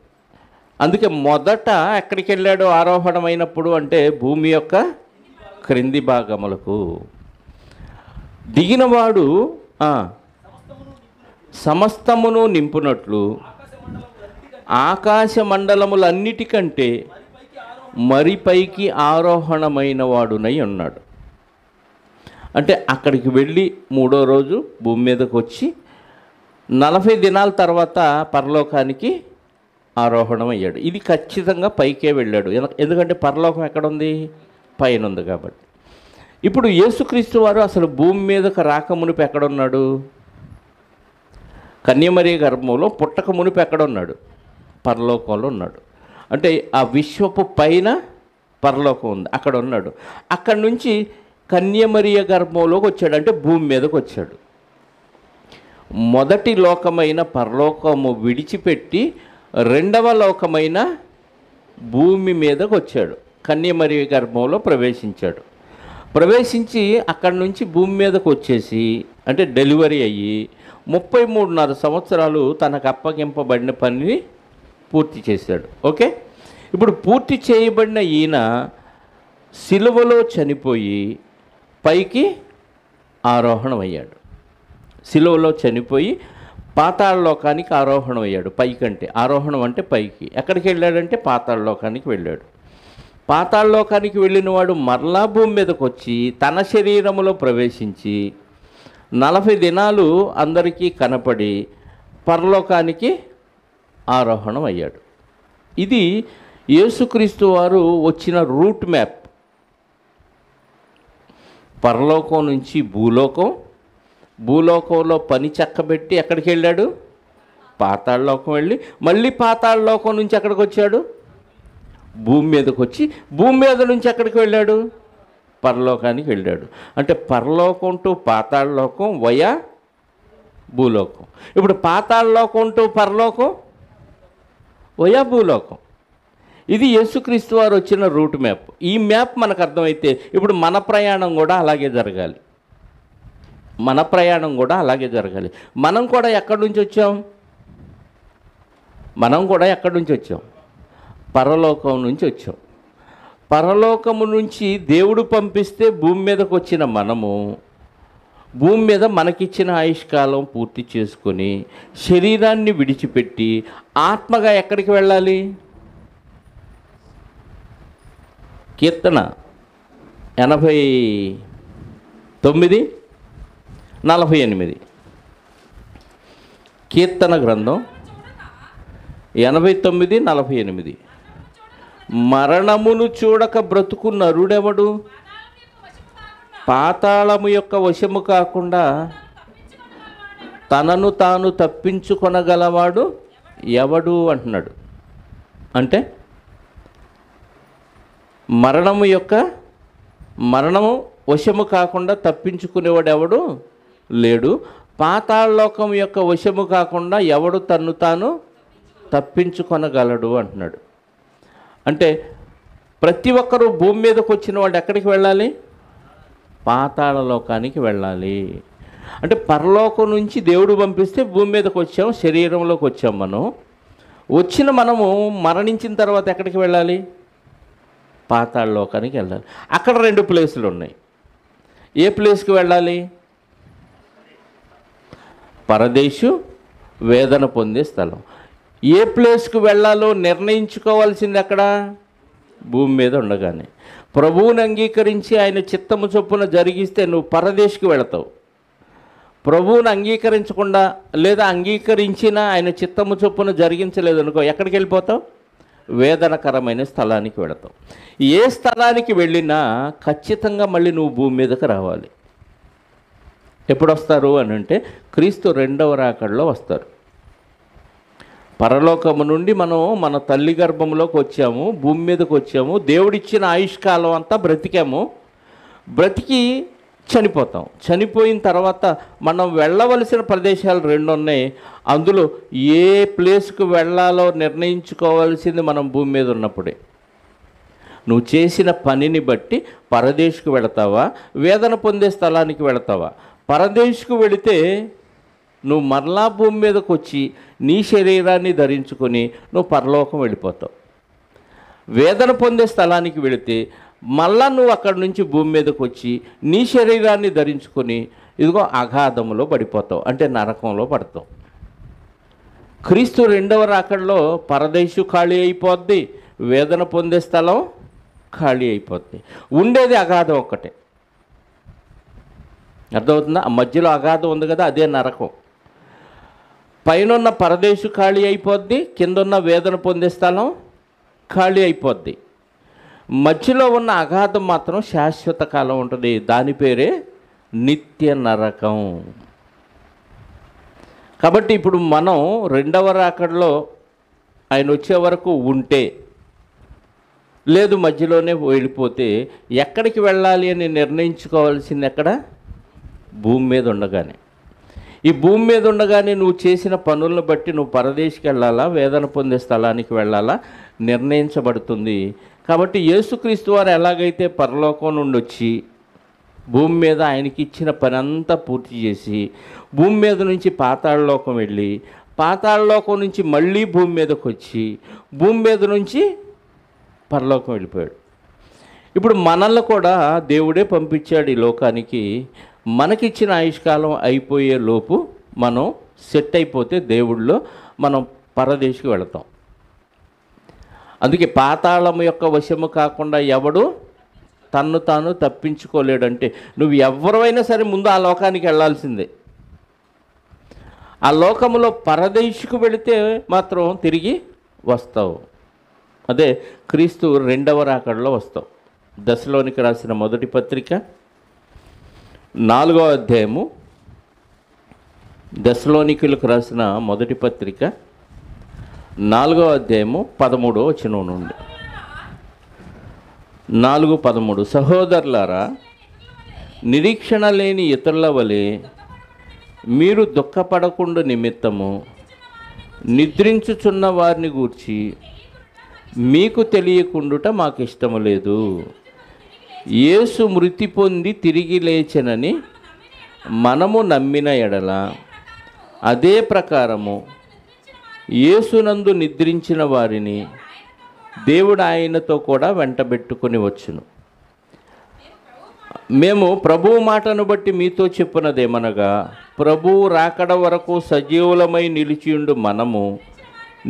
అందుకే మొదట ఎక్కడికి వెళ్ళాడు ఆరోహణమైనప్పుడు అంటే భూమి యొక్క క్రింది భాగములకు. దిగినవాడు సమస్తమును నింపునట్లు ఆకాశ మండలములన్నిటికంటే మరి పైకి ఆరోహణమైన వాడునై ఉన్నాడు. అంటే అక్కడికి వెళ్ళి 3వ రోజు భూమి మీదకి వచ్చి 40 దినాల తర్వాత పరలోకానికి ఆరోహణం అయ్యాడు. ఇది ఖచ్చితంగా పైకే వెళ్ళాడు. ఎందుకంటే పరలోకం ఎక్కడుంది? పైన ఉంది కాబట్టి. ఇప్పుడు యేసుక్రీస్తు వారు అసలు భూమి మీదకు రాక మునుపు ఎక్కడున్నాడు? కన్యమరియ గర్భంలో పుట్టక మునుపు ఎక్కడున్నాడు? పరలోకంలో ఉన్నాడు. అంటే ఆ విశ్వపు పైన పరలోకం ఉంది, అక్కడ ఉన్నాడు. అక్కడి నుంచి కన్యమరియ గర్భంలోకి వచ్చాడు, అంటే భూమి మీదకి వచ్చాడు. మొదటి లోకమైన పరలోకము విడిచిపెట్టి రెండవ లోకమైన భూమి మీదకి వచ్చాడు. కన్యమరియ గర్భంలో ప్రవేశించాడు. ప్రవేశించి అక్కడి నుంచి భూమి మీదకి వచ్చేసి, అంటే డెలివరీ అయ్యి 33.5 సంవత్సరాలు తనకు అప్పగింపబడిన పనిని పూర్తి చేశాడు. ఓకే, ఇప్పుడు పూర్తి చేయబడిన ఈయన సిలువలో చనిపోయి పైకి ఆరోహణం అయ్యాడు. సిలువలో చనిపోయి పాతాళలోకానికి ఆరోహణం అయ్యాడు. పైకంటే ఆరోహణం అంటే పైకి. ఎక్కడికి వెళ్ళాడంటే పాతాళలోకానికి వెళ్ళాడు. పాతాళలోకానికి వెళ్ళిన వాడు మరలా భూమి మీదకి వచ్చి తన శరీరములో ప్రవేశించి 40 దినాలు అందరికీ కనపడి పరలోకానికి ఆరోహణం అయ్యాడు. ఇది యేసుక్రీస్తు వారు వచ్చిన రూట్ మ్యాప్. పరలోకం నుంచి భూలోకం, భూలోకంలో పని చక్కబెట్టి ఎక్కడికి వెళ్ళాడు? పాతాళలోకం వెళ్ళి మళ్ళీ పాతాళలోకం నుంచి ఎక్కడికి వచ్చాడు? భూమి మీదకి వచ్చి భూమి మీద నుంచి ఎక్కడికి వెళ్ళాడు? పరలోకానికి వెళ్ళాడు. అంటే పరలోకం టు పాతాళలోకం వయా భూలోకం. ఇప్పుడు పాతాళలోకం టు పరలోకం వయా భూలోకం. ఇది యేసుక్రీస్తు వారు వచ్చిన రూట్ మ్యాప్. ఈ మ్యాప్ మనకు అర్థమైతే ఇప్పుడు మన ప్రయాణం కూడా అలాగే జరగాలి. మన ప్రయాణం కూడా అలాగే జరగాలి. మనం కూడా ఎక్కడి నుంచి వచ్చాం? మనం కూడా ఎక్కడి నుంచి వచ్చాం? పరలోకం నుంచి వచ్చాం. పరలోకము నుంచి దేవుడు పంపిస్తే భూమి మీదకి వచ్చిన మనము భూమి మీద మనకిచ్చిన ఆయుష్కాలం పూర్తి చేసుకొని శరీరాన్ని విడిచిపెట్టి ఆత్మగా ఎక్కడికి వెళ్ళాలి? కీర్తన 89:48 కీర్తన గ్రంథం 89:48 మరణమును చూడక బ్రతుకు నరుడెవడు? పాతాళము యొక్క వశము కాకుండా తనను తాను తప్పించుకొనగలవాడు ఎవడు అంటున్నాడు. అంటే మరణము వశము కాకుండా తప్పించుకునేవాడు ఎవడు లేడు. పాతాళలోకం యొక్క వశము కాకుండా ఎవడు తన్ను తాను తప్పించుకొనగలడు అంటున్నాడు. అంటే ప్రతి ఒక్కరూ భూమి మీదకి వచ్చిన వాడు ఎక్కడికి వెళ్ళాలి? పాతాళలోకానికి వెళ్ళాలి. అంటే పరలోకం నుంచి దేవుడు పంపిస్తే భూమి మీదకి వచ్చాం, శరీరంలోకి వచ్చాం. వచ్చిన మనము మరణించిన తర్వాత ఎక్కడికి వెళ్ళాలి? పాతాళలోకానికి వెళ్ళాలి. అక్కడ 2 ప్లేసులు ఉన్నాయి. ఏ ప్లేస్కి వెళ్ళాలి? పరదేశు, వేదన పొందే స్థలం. ఏ ప్లేస్కి వెళ్ళాలో నిర్ణయించుకోవాల్సింది ఎక్కడ? భూమి మీద ఉండగానే. ప్రభువుని అంగీకరించి ఆయన చిత్తము చొప్పున జరిగిస్తే నువ్వు పరదేశికి వెళతావు. ప్రభువుని అంగీకరించకుండా లేదా అంగీకరించినా ఆయన చిత్తము చొప్పున జరిగించలేదు అనుకో, ఎక్కడికి వెళ్ళిపోతావు? వేదనకరమైన స్థలానికి వెళతావు. ఏ స్థలానికి వెళ్ళినా ఖచ్చితంగా మళ్ళీ నువ్వు భూమి మీదకి రావాలి. ఎప్పుడు వస్తారు అని అంటే క్రీస్తు 2వ రాకడలో వస్తారు. పరలోకము నుండి మనం మన తల్లి గర్భంలోకి వచ్చాము, భూమి మీదకి వచ్చాము, దేవుడిచ్చిన ఆయుష్కాలం అంతా బ్రతికాము. బ్రతికి చనిపోతాం. చనిపోయిన తర్వాత మనం వెళ్ళవలసిన ప్రదేశాలు 2 ఉన్నాయి. అందులో ఏ ప్లేస్కి వెళ్ళాలో నిర్ణయించుకోవాల్సింది మనం భూమి మీద ఉన్నప్పుడే. నువ్వు చేసిన పనిని బట్టి పరదేశుకు వెళతావా, వేదన పొందే స్థలానికి వెళతావా? పరదేశుకు వెళితే నువ్వు మరలా భూమి మీదకి వచ్చి నీ శరీరాన్ని ధరించుకొని నువ్వు పరలోకం వెళ్ళిపోతావు. వేదన పొందే స్థలానికి వెళితే మళ్ళా నువ్వు అక్కడి నుంచి భూమి మీదకి వచ్చి నీ శరీరాన్ని ధరించుకొని ఇదిగో అగాధములో పడిపోతావు, అంటే నరకంలో పడతావు. క్రీస్తు రెండవ రాకడలో పరదేశు ఖాళీ అయిపోద్ది, వేదన పొందే స్థలం ఖాళీ అయిపోద్ది. ఉండేది అగాధం ఒక్కటే. అర్థమవుతుందా? ఆ మధ్యలో అగాధం ఉంది కదా, అదే నరకం. పైన పరదేశు ఖాళీ అయిపోద్ది, కిందున్న వేదన పొందే స్థలం ఖాళీ అయిపోద్ది. మధ్యలో ఉన్న అగాధం మాత్రం శాశ్వత కాలం ఉంటుంది. దాని పేరే నిత్య నరకం. కాబట్టి ఇప్పుడు మనం రెండవ రాకడలో ఆయన వచ్చే వరకు ఉంటే, లేదు మధ్యలోనే వెళ్ళిపోతే, ఎక్కడికి వెళ్ళాలి అని నిర్ణయించుకోవాల్సింది ఎక్కడ? భూమి మీద ఉండగానే. ఈ భూమి మీద ఉండగానే నువ్వు చేసిన పనులను బట్టి నువ్వు పరదేశికి వెళ్ళాలా, వేదన పొందే స్థలానికి వెళ్ళాలా నిర్ణయించబడుతుంది. కాబట్టి యేసుక్రీస్తు వారు ఎలాగైతే పరలోకం నుండి వచ్చి భూమి మీద ఆయనకి ఇచ్చిన పని అంతా పూర్తి చేసి భూమి మీద నుంచి పాతాళలోకం వెళ్ళి, పాతాళలోకం నుంచి మళ్ళీ భూమి మీదకి వచ్చి భూమి మీద నుంచి పరలోకం వెళ్ళిపోయాడు. ఇప్పుడు మనల్ని కూడా దేవుడే పంపించాడు ఈ లోకానికి. మనకిచ్చిన ఆయుష్కాలం అయిపోయే లోపు మనం సెట్ అయిపోతే దేవుడిలో మనం పరదేశికి వెళతాం. అందుకే పాతాళం యొక్క వశము కాకుండా ఎవడు తన్ను తాను తప్పించుకోలేడంటే, నువ్వు ఎవరైనా సరే ముందు ఆ లోకానికి వెళ్ళాల్సిందే. ఆ లోకములో పరదేశికి వెళితే మాత్రం తిరిగి వస్తావు. అదే క్రీస్తు రెండవ రాకడలో వస్తావు. దశలోనికి రాసిన మొదటి పత్రిక 4వ అధ్యాయము, దశలోనికులకు రాసిన మొదటి పత్రిక 4వ అధ్యాయము 13వ వచనం నుండి 4:13. సహోదరులారా, నిరీక్షణ లేని ఇతరుల వలె మీరు దుఃఖపడకుండా నిమిత్తము నిద్రించుచున్న వారిని గూర్చి మీకు తెలియకుండుట మాకు ఇష్టము లేదు. యేసు మృతి పొంది తిరిగి లేచెనని మనము నమ్మిన ఎడల అదే ప్రకారము యేసునందు నిద్రించిన వారిని దేవుడు ఆయనతో కూడా వెంటబెట్టుకొని వచ్చును. మేము ప్రభువు మాటను బట్టి మీతో చెప్పున్నదేమనగా, ప్రభువు రాకడ వరకు సజీవులమై నిలిచియుండు మనము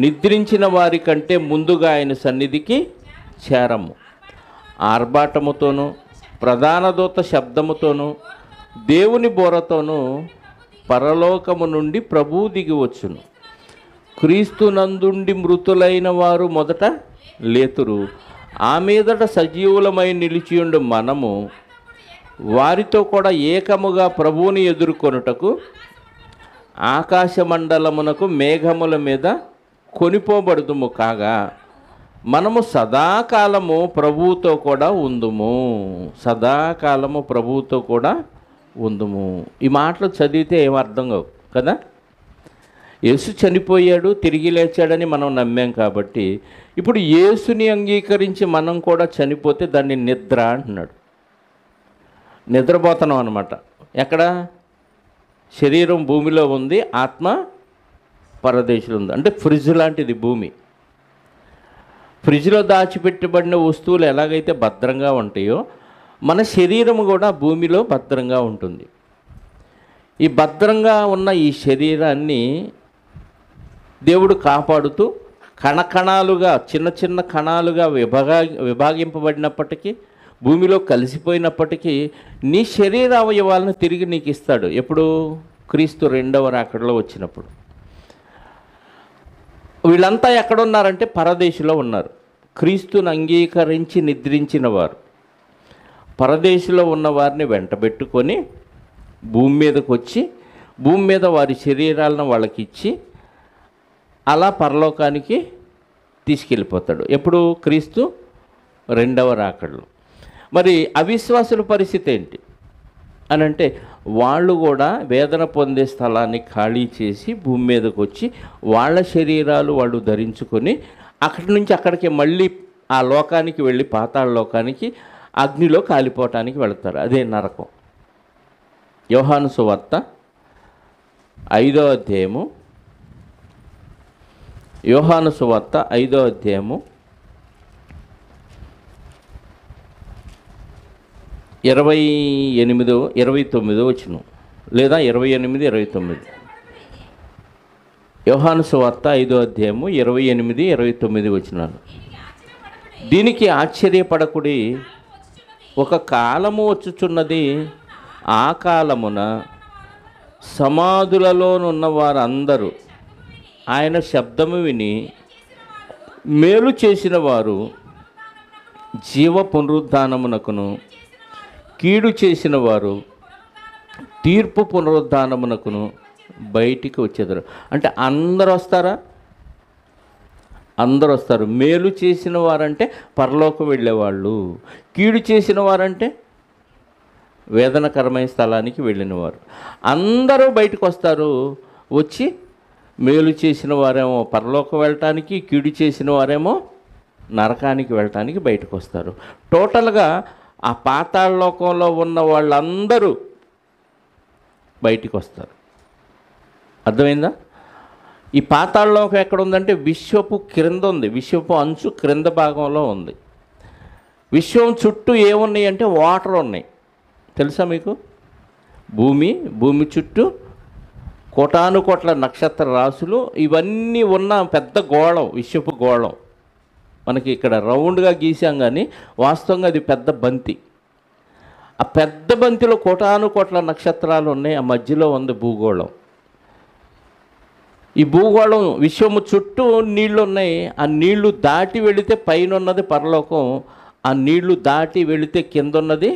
నిద్రించిన వారి కంటే ముందుగా ఆయన సన్నిధికి చేరము. ఆర్భాటముతోనూ ప్రధాన దూత శబ్దముతోనూ దేవుని బోరతోనూ పరలోకము నుండి ప్రభువు దిగి వచ్చును. క్రీస్తు నందుండి మృతులైన వారు మొదట లేతురు. ఆ మీదట సజీవులమై నిలిచియుండు మనము వారితో కూడా ఏకముగా ప్రభువుని ఎదుర్కొనుటకు ఆకాశమండలమునకు మేఘముల మీద కొనిపోబడుదుము. కాగా మనము సదాకాలము ప్రభువుతో కూడా ఉందుము. సదాకాలము ప్రభువుతో కూడా ఉందుము. ఈ మాటలు చదివితే ఏం అర్థం కావు కదా. యేసు చనిపోయాడు, తిరిగి లేచాడని మనం నమ్మాం కాబట్టి ఇప్పుడు యేసుని అంగీకరించి మనం కూడా చనిపోతే దాన్ని నిద్ర అంటున్నాడు. నిద్రపోతున్నాం అన్నమాట. ఎక్కడ? శరీరం భూమిలో ఉంది, ఆత్మ పరదేశంలో ఉంది. అంటే ఫ్రిడ్జ్ లాంటిది భూమి. ఫ్రిడ్జ్లో దాచిపెట్టబడిన వస్తువులు ఎలాగైతే భద్రంగా ఉంటాయో మన శరీరం కూడా భూమిలో భద్రంగా ఉంటుంది. ఈ భద్రంగా ఉన్న ఈ శరీరాన్ని దేవుడు కాపాడుతూ కణకణాలుగా, చిన్న చిన్న కణాలుగా విభాగింపబడినప్పటికీ, భూమిలో కలిసిపోయినప్పటికీ నీ శరీర అవయవాలను తిరిగి నీకు ఇస్తాడు. ఎప్పుడు? క్రీస్తు రెండవ రాకడలో వచ్చినప్పుడు. వీళ్ళంతా ఎక్కడున్నారంటే పరదేశంలో ఉన్నారు. క్రీస్తుని అంగీకరించి నిద్రించిన వారు పరదేశంలో ఉన్న వారిని వెంటబెట్టుకొని భూమి మీదకి వచ్చి భూమి మీద వారి శరీరాలను వాళ్ళకి ఇచ్చి అలా పరలోకానికి తీసుకెళ్ళిపోతాడు. ఎప్పుడు? క్రీస్తు రెండవ రాకడలో. మరి అవిశ్వాసుల పరిస్థితి ఏంటి అని అంటే, వాళ్ళు కూడా వేదన పొందే స్థలాన్ని ఖాళీ చేసి భూమి మీదకి వచ్చి వాళ్ళ శరీరాలు వాళ్ళు ధరించుకొని అక్కడి నుంచి అక్కడికి మళ్ళీ ఆ లోకానికి వెళ్ళి పాతాళ లోకానికి అగ్నిలో కాలిపోవటానికి వెళతారు. అదే నరకం. యోహాను సువార్త 5వ అధ్యాయము, యోహాను సువార్త 5వ అధ్యాయము 28-29 వచనం, లేదా 28-29. యోహాను సువార్త 5వ అధ్యాయము 28, 29 వచనాలు. దీనికి ఆశ్చర్యపడకుడి, ఒక కాలము వచ్చుచున్నది, ఆ కాలమున సమాధులలోనున్న వారందరూ ఆయన శబ్దము విని మేలు చేసిన వారు జీవ పునరుద్ధానమునకును, కీడు చేసిన వారు తీర్పు పునరుద్ధానమునకును బయటికి వచ్చేదారు. అంటే అందరూ వస్తారా? అందరూ వస్తారు. మేలు చేసిన వారంటే పరలోకం వెళ్ళేవాళ్ళు, కీడు చేసిన వారంటే వేదనకరమైన స్థలానికి వెళ్ళినవారు. అందరూ బయటకు వస్తారు. వచ్చి మేలు చేసిన వారేమో పరలోకం వెళ్ళటానికి, కీడు చేసిన వారేమో నరకానికి వెళ్ళటానికి బయటకు వస్తారు. టోటల్గా ఆ పాతాళ లోకంలో ఉన్న వాళ్ళందరూ బయటికి వస్తారు. అర్థమైందా? ఈ పాతాళ లోకం ఎక్కడ ఉందంటే విశ్వపు క్రింద ఉంది, విశ్వపు అంచు క్రింద భాగంలో ఉంది. విశ్వం చుట్టూ ఏమున్నాయి అంటే వాటర్ ఉన్నాయి. తెలుసా మీకు? భూమి చుట్టూ కోటాను కోట్ల నక్షత్ర రాశులు ఇవన్నీ ఉన్న పెద్ద గోళం, విశ్వపు గోళం. మనకి ఇక్కడ రౌండ్గా గీసాం, కానీ వాస్తవంగా అది పెద్ద బంతి. ఆ పెద్ద బంతిలో కోటాను కోట్ల నక్షత్రాలు ఉన్నాయి. ఆ మధ్యలో ఉంది భూగోళం. ఈ భూగోళం విశ్వము చుట్టూ నీళ్లు ఉన్నాయి. ఆ నీళ్లు దాటి వెళితే పైన ఉన్నది పరలోకం, ఆ నీళ్లు దాటి వెళితే కింద ఉన్నది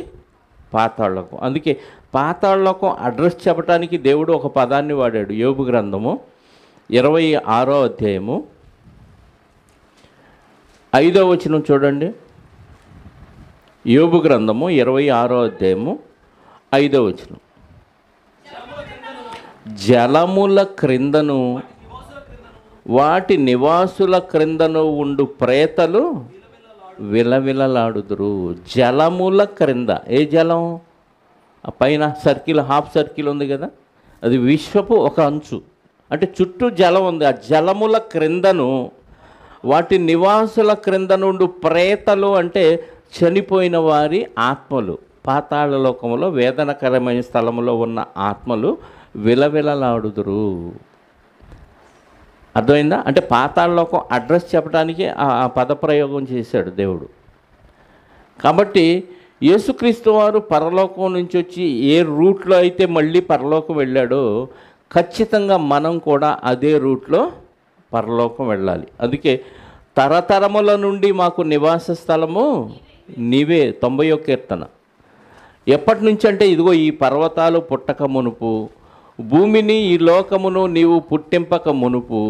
పాతాళలోకం. అందుకే పాతాళలోకం అడ్రస్ చెప్పడానికి దేవుడు ఒక పదాన్ని వాడాడు. యోబు గ్రంథము 26వ అధ్యాయము 5వ వచనం చూడండి. యోబు గ్రంథము 26వ అధ్యాయము 5వ వచనం. జలముల క్రిందను వాటి నివాసుల క్రిందను ఉండు ప్రేతలు విలవిలలాడుదురు. జలముల క్రింద, ఏ జలం? ఆ పైన సర్కిల్, హాఫ్ సర్కిల్ ఉంది కదా, అది విశ్వపు ఒక అంచు. అంటే చుట్టూ జలం ఉంది. ఆ జలముల క్రిందను వాటి నివాసుల క్రింద నుండి ప్రేతలు అంటే చనిపోయిన వారి ఆత్మలు, పాతాళ లోకములో వేదనకరమైన స్థలములో ఉన్న ఆత్మలు విలవిలలాడుదురు. అర్థమైందా? అంటే పాతాళ లోకం అడ్రస్ చెప్పడానికి ఆ పదప్రయోగం చేశాడు దేవుడు. కాబట్టి యేసుక్రీస్తు వారు పరలోకం నుంచి వచ్చి ఏ రూట్లో అయితే మళ్ళీ పరలోకం వెళ్ళాడో ఖచ్చితంగా మనం కూడా అదే రూట్లో పరలోకం వెళ్ళాలి. అందుకే తరతరముల నుండి మాకు నివాస స్థలము నీవే, 91వ కీర్తన. ఎప్పటి నుంచి అంటే ఇదిగో ఈ పర్వతాలు పుట్టక మునుపు, భూమిని ఈ లోకమును నీవు పుట్టింపక మునుపు,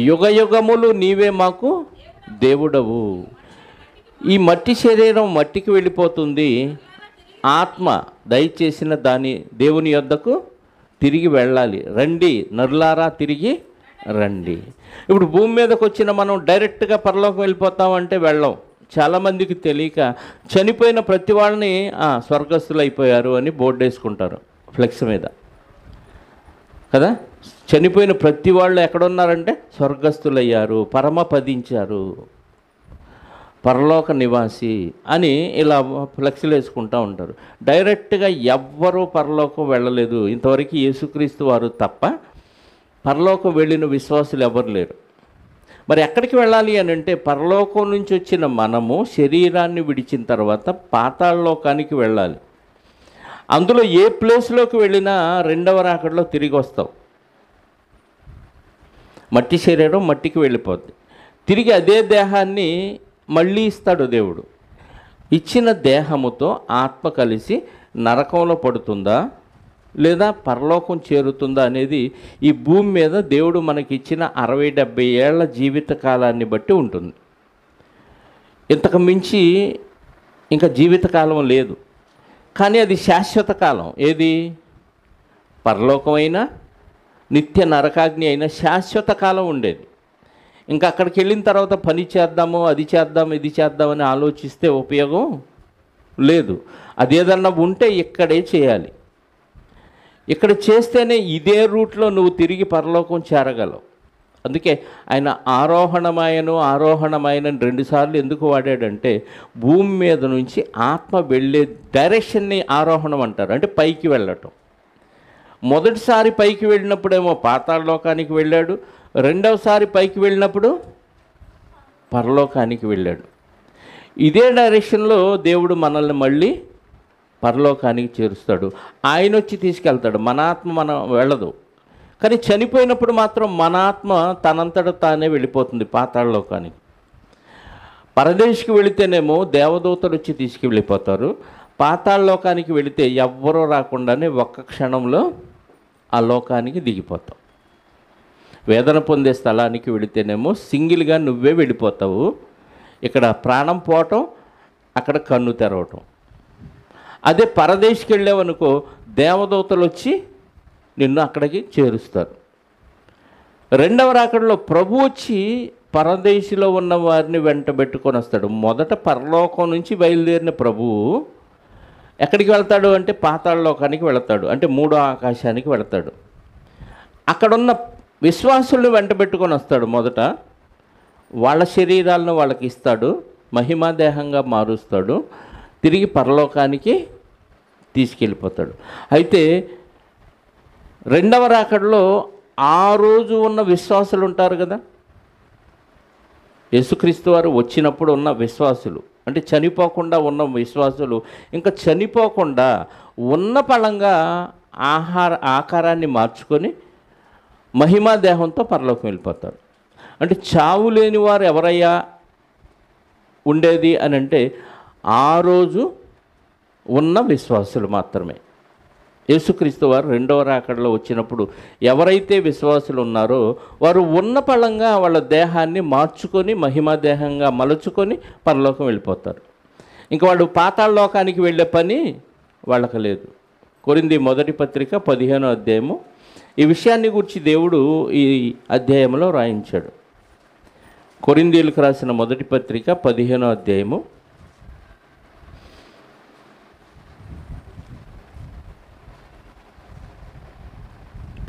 యుగయుగములు నీవే మాకు దేవుడవు. ఈ మట్టి శరీరం మట్టికి వెళ్ళిపోతుంది, ఆత్మ దయచేసిన దాని దేవుని యొద్దకు తిరిగి వెళ్ళాలి. రండి నరులారా, తిరిగి రండి. ఇప్పుడు భూమి మీదకి వచ్చిన మనం డైరెక్ట్గా పరలోకం వెళ్ళిపోతామంటే వెళ్ళం. చాలామందికి తెలియక చనిపోయిన ప్రతి వాళ్ళని స్వర్గస్థులు అయిపోయారు అని బోర్డు వేసుకుంటారు ఫ్లెక్స్ మీద కదా. చనిపోయిన ప్రతి వాళ్ళు ఎక్కడున్నారంటే స్వర్గస్థులయ్యారు, పరమపదించారు, పరలోక నివాసి అని ఇలా ఫ్లెక్స్లు వేసుకుంటూ ఉంటారు. డైరెక్ట్గా ఎవ్వరూ పరలోకం వెళ్ళలేదు ఇంతవరకు, యేసుక్రీస్తు వారు తప్ప పరలోకం వెళ్ళిన విశ్వాసులు ఎవరు లేరు. మరి ఎక్కడికి వెళ్ళాలి అని అంటే పరలోకం నుంచి వచ్చిన మనము శరీరాన్ని విడిచిన తర్వాత పాతాళ లోకానికి వెళ్ళాలి. అందులో ఏ ప్లేస్లోకి వెళ్ళినా రెండవ రాకడలో తిరిగి వస్తావు. మట్టి శరీరం మట్టికి వెళ్ళిపోద్ది, తిరిగి అదే దేహాన్ని మళ్ళీ ఇస్తాడు దేవుడు. ఇచ్చిన దేహముతో ఆత్మ కలిసి నరకంలో పడుతుందా లేదా పరలోకం చేరుతుందా అనేది ఈ భూమి మీద దేవుడు మనకిచ్చిన 60-70 ఏళ్ల జీవిత కాలాన్ని బట్టి ఉంటుంది. ఇంతకు మించి ఇంకా జీవితకాలం లేదు. కానీ అది శాశ్వత కాలం. ఏది? పరలోకమైనా నిత్య నరకాగ్ని అయినా శాశ్వత కాలం ఉండేది. ఇంకా అక్కడికి వెళ్ళిన తర్వాత పని చేద్దాము, అది చేద్దాం, ఇది చేద్దామని ఆలోచిస్తే ఉపయోగం లేదు. అదేదన్నా ఉంటే ఇక్కడే చేయాలి. ఇక్కడ చేస్తేనే ఇదే రూట్లో నువ్వు తిరిగి పరలోకం చేరగలవు. అందుకే ఆయన ఆరోహణమైన 2 సార్లు ఎందుకు వాడాడంటే భూమి మీద నుంచి ఆత్మ వెళ్ళే డైరెక్షన్ని ఆరోహణం అంటారు, అంటే పైకి వెళ్ళటం. మొదటిసారి పైకి వెళ్ళినప్పుడేమో పాతాళలోకానికి వెళ్ళాడు, రెండవసారి పైకి వెళ్ళినప్పుడు పరలోకానికి వెళ్ళాడు. ఇదే డైరెక్షన్లో దేవుడు మనల్ని మళ్ళీ పరలోకానికి చేరుస్తాడు. ఆయన వచ్చి తీసుకెళ్తాడు. మన ఆత్మ మనం వెళ్ళదు, కానీ చనిపోయినప్పుడు మాత్రం మన ఆత్మ తనంతట తానే వెళ్ళిపోతుంది పాతాళలోకానికి. పరదేశికి వెళితేనేమో దేవదూతలు వచ్చి తీసుకువెళ్ళిపోతారు. పాతాళలోకానికి వెళితే ఎవ్వరూ రాకుండానే ఒక్క క్షణంలో ఆ లోకానికి దిగిపోతాం. వేదన పొందే స్థలానికి వెళితేనేమో సింగిల్గా నువ్వే వెళ్ళిపోతావు. ఇక్కడ ప్రాణం పోవటం, అక్కడ కన్ను తెరవటం. అదే పరదేశికి వెళ్ళావనుకో, దేవదూతలు వచ్చి నిన్ను అక్కడికి చేరుస్తారు. రెండవ రాకడలో ప్రభు వచ్చి పరదేశిలో ఉన్న వారిని వెంట పెట్టుకొని వస్తాడు. మొదట పరలోకం నుంచి బయలుదేరిన ప్రభువు ఎక్కడికి వెళ్తాడు అంటే పాతాళలోకానికి వెళతాడు, అంటే మూడో ఆకాశానికి వెళతాడు. అక్కడున్న విశ్వాసులను వెంట పెట్టుకొని వస్తాడు. మొదట వాళ్ళ శరీరాలను వాళ్ళకి ఇస్తాడు, మహిమాదేహంగా మారుస్తాడు, తిరిగి పరలోకానికి తీసుకెళ్ళిపోతాడు. అయితే రెండవ రాకడలో ఆ రోజు ఉన్న విశ్వాసులు ఉంటారు కదా, యేసుక్రీస్తు వారు వచ్చినప్పుడు ఉన్న విశ్వాసులు, అంటే చనిపోకుండా ఉన్న విశ్వాసులు ఇంకా చనిపోకుండా ఉన్న పళంగా ఆకారాన్ని మార్చుకొని మహిమా దేహంతో పరలోకం వెళ్ళిపోతారు. అంటే చావు లేని వారు ఎవరయ్యా ఉండేది అని అంటే ఆ రోజు ఉన్న విశ్వాసులు మాత్రమే. యేసుక్రీస్తు వారు రెండవ రాకడలో వచ్చినప్పుడు ఎవరైతే విశ్వాసులు ఉన్నారో వారు ఉన్న పళంగా వాళ్ళ దేహాన్ని మార్చుకొని మహిమా దేహంగా మలుచుకొని పరలోకం వెళ్ళిపోతారు. ఇంకా వాళ్ళు పాతాళలోకానికి వెళ్ళే పని వాళ్ళకి లేదు. కొరింథీ మొదటి పత్రిక 15వ అధ్యాయము ఈ విషయాన్ని గురించి దేవుడు ఈ అధ్యాయంలో రాయించాడు. కొరింథీయులకు రాసిన మొదటి పత్రిక 15వ అధ్యాయము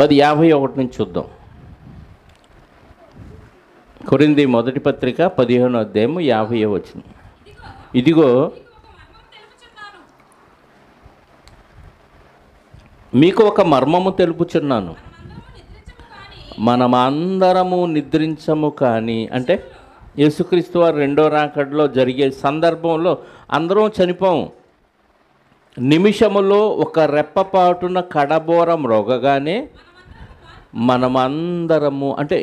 10:51 నుంచి చూద్దాం. కొరింథీ మొదటి పత్రిక 15వ అధ్యాయము 50వ వచనం. ఇదిగో మీకు ఒక మర్మము తెలుపుచున్నాను, మనమందరము నిద్రించము కానీ, అంటే యేసుక్రీస్తు వారు రెండో రాకడలో జరిగే సందర్భంలో అందరం చనిపోము. నిమిషములో ఒక రెప్పపాటున కడబోరం రోగగానే మనమందరము, అంటే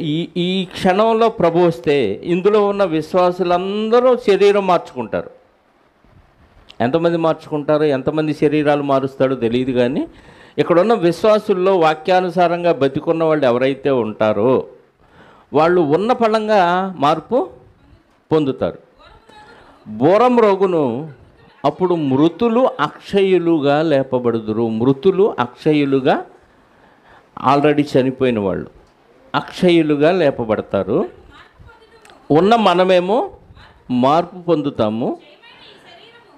ఈ క్షణంలో ప్రభు వస్తే ఇందులో ఉన్న విశ్వాసులందరూ శరీరం మార్చుకుంటారు. ఎంతమంది మార్చుకుంటారో, ఎంతమంది శరీరాలు మారుస్తాడో తెలియదు, కానీ ఇక్కడున్న విశ్వాసుల్లో వాక్యానుసారంగా బతికున్న వాళ్ళు ఎవరైతే ఉంటారో వాళ్ళు ఉన్న ఫలంగా మార్పు పొందుతారు. బోరం రోగును అప్పుడు మృతులు అక్షయులుగా లేపబడుదురు. మృతులు అక్షయులుగా, ఆల్రెడీ చనిపోయిన వాళ్ళు అక్షయులుగా లేపబడతారు. ఉన్న మనమేమో మార్పు పొందుతాము.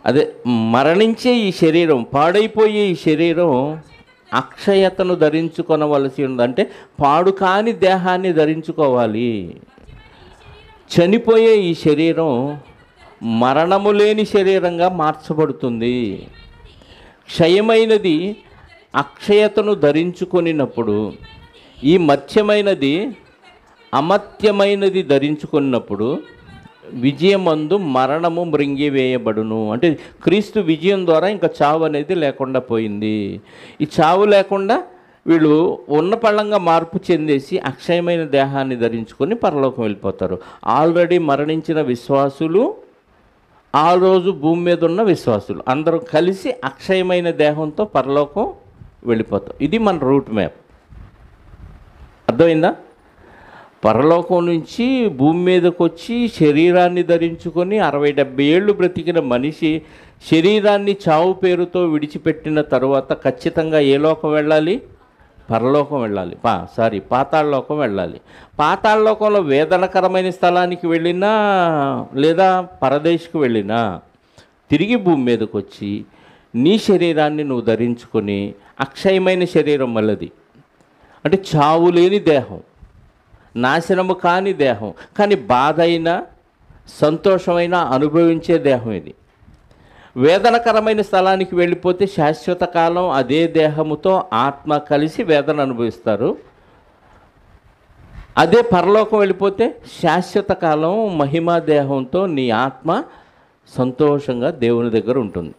అదే మరణించే ఈ శరీరం, పాడైపోయే ఈ శరీరం అక్షయతను ధరించుకొనవలసి ఉంది. అంటే పాడు కాని దేహాన్ని ధరించుకోవాలి. చనిపోయే ఈ శరీరం మరణము లేని శరీరంగా మార్చబడుతుంది. క్షయమైనది అక్షయతను ధరించుకొనినప్పుడు, ఈ మత్స్యమైనది అమత్యమైనది ధరించుకున్నప్పుడు విజయమందు మరణము మృంగివేయబడును. అంటే క్రీస్తు విజయం ద్వారా ఇంకా చావు అనేది లేకుండా పోయింది. ఈ చావు లేకుండా వీళ్ళు ఉన్న పళ్ళంగా మార్పు చెందేసి అక్షయమైన దేహాన్ని ధరించుకొని పరలోకం వెళ్ళిపోతారు. ఆల్రెడీ మరణించిన విశ్వాసులు, ఆ రోజు భూమి మీద ఉన్న విశ్వాసులు అందరూ కలిసి అక్షయమైన దేహంతో పరలోకం వెళ్ళిపోతాం. ఇది మన రూట్ మ్యాప్. అర్థమైందా? పరలోకం నుంచి భూమి మీదకి వచ్చి శరీరాన్ని ధరించుకొని 60-70 ఏళ్ళు బ్రతికిన మనిషి శరీరాన్ని చావు పేరుతో విడిచిపెట్టిన తరువాత ఖచ్చితంగా ఏ లోకం వెళ్ళాలి? పరలోకం వెళ్ళాలి. పాతాళలోకం వెళ్ళాలి. పాతాళలోకంలో వేదనకరమైన స్థలానికి వెళ్ళినా లేదా పరదేశకు వెళ్ళినా తిరిగి భూమి మీదకి వచ్చి నీ శరీరాన్ని నువ్వు ధరించుకొని, అక్షయమైన శరీరం మళ్ళది, అంటే చావు లేని దేహం, నాశనము కాని దేహం, కానీ బాధ అయినా సంతోషమైనా అనుభవించే దేహం ఇది. వేదనకరమైన స్థలానికి వెళ్ళిపోతే శాశ్వత కాలం అదే దేహముతో ఆత్మ కలిసి వేదన అనుభవిస్తారు. అదే పరలోకం వెళ్ళిపోతే శాశ్వత కాలం మహిమా దేహంతో నీ ఆత్మ సంతోషంగా దేవుని దగ్గర ఉంటుంది.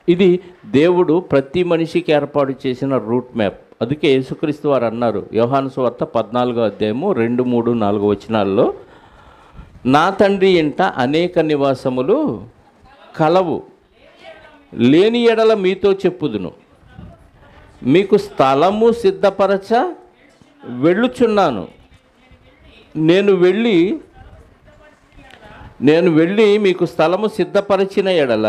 ఇది దేవుడు ప్రతి మనిషికి ఏర్పాటు చేసిన రూట్ మ్యాప్. అందుకే యేసుక్రీస్తు వారు అన్నారు, యోహాను సువార్త 14వ అధ్యాయము 2, 3, 4 వచనాల్లో, నా తండ్రి ఇంట అనేక నివాసములు కలవు, లేని ఎడల మీతో చెప్పుదును, మీకు స్థలము సిద్ధపరచ వెళ్ళుచున్నాను. నేను వెళ్ళి మీకు స్థలము సిద్ధపరిచిన ఎడల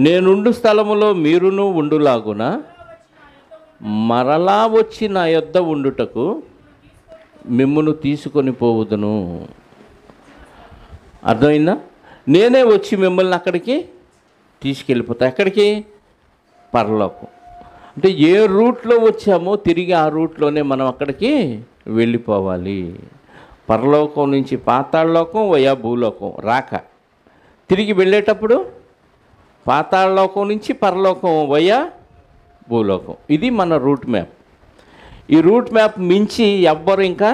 నేనుండు స్థలములో మీరును ఉండులాగున మరలా వచ్చి నా యొద్ద ఉండుటకు మిమ్మును తీసుకొని పోవుదును. అర్థమైందా? నేనే వచ్చి మిమ్మల్ని అక్కడికి తీసుకెళ్ళిపోతా. ఎక్కడికి? పరలోకం. అంటే ఏ రూట్లో వచ్చామో తిరిగి ఆ రూట్లోనే మనం అక్కడికి వెళ్ళిపోవాలి. పరలోకం నుంచి పాతాళలోకం వయా భూలోకం రాక, తిరిగి వెళ్ళేటప్పుడు పాతాళలోకం నుంచి పరలోకం వయా భూలోకం. ఇది మన రూట్ మ్యాప్. ఈ రూట్ మ్యాప్ మించి ఎవ్వరు ఇంకా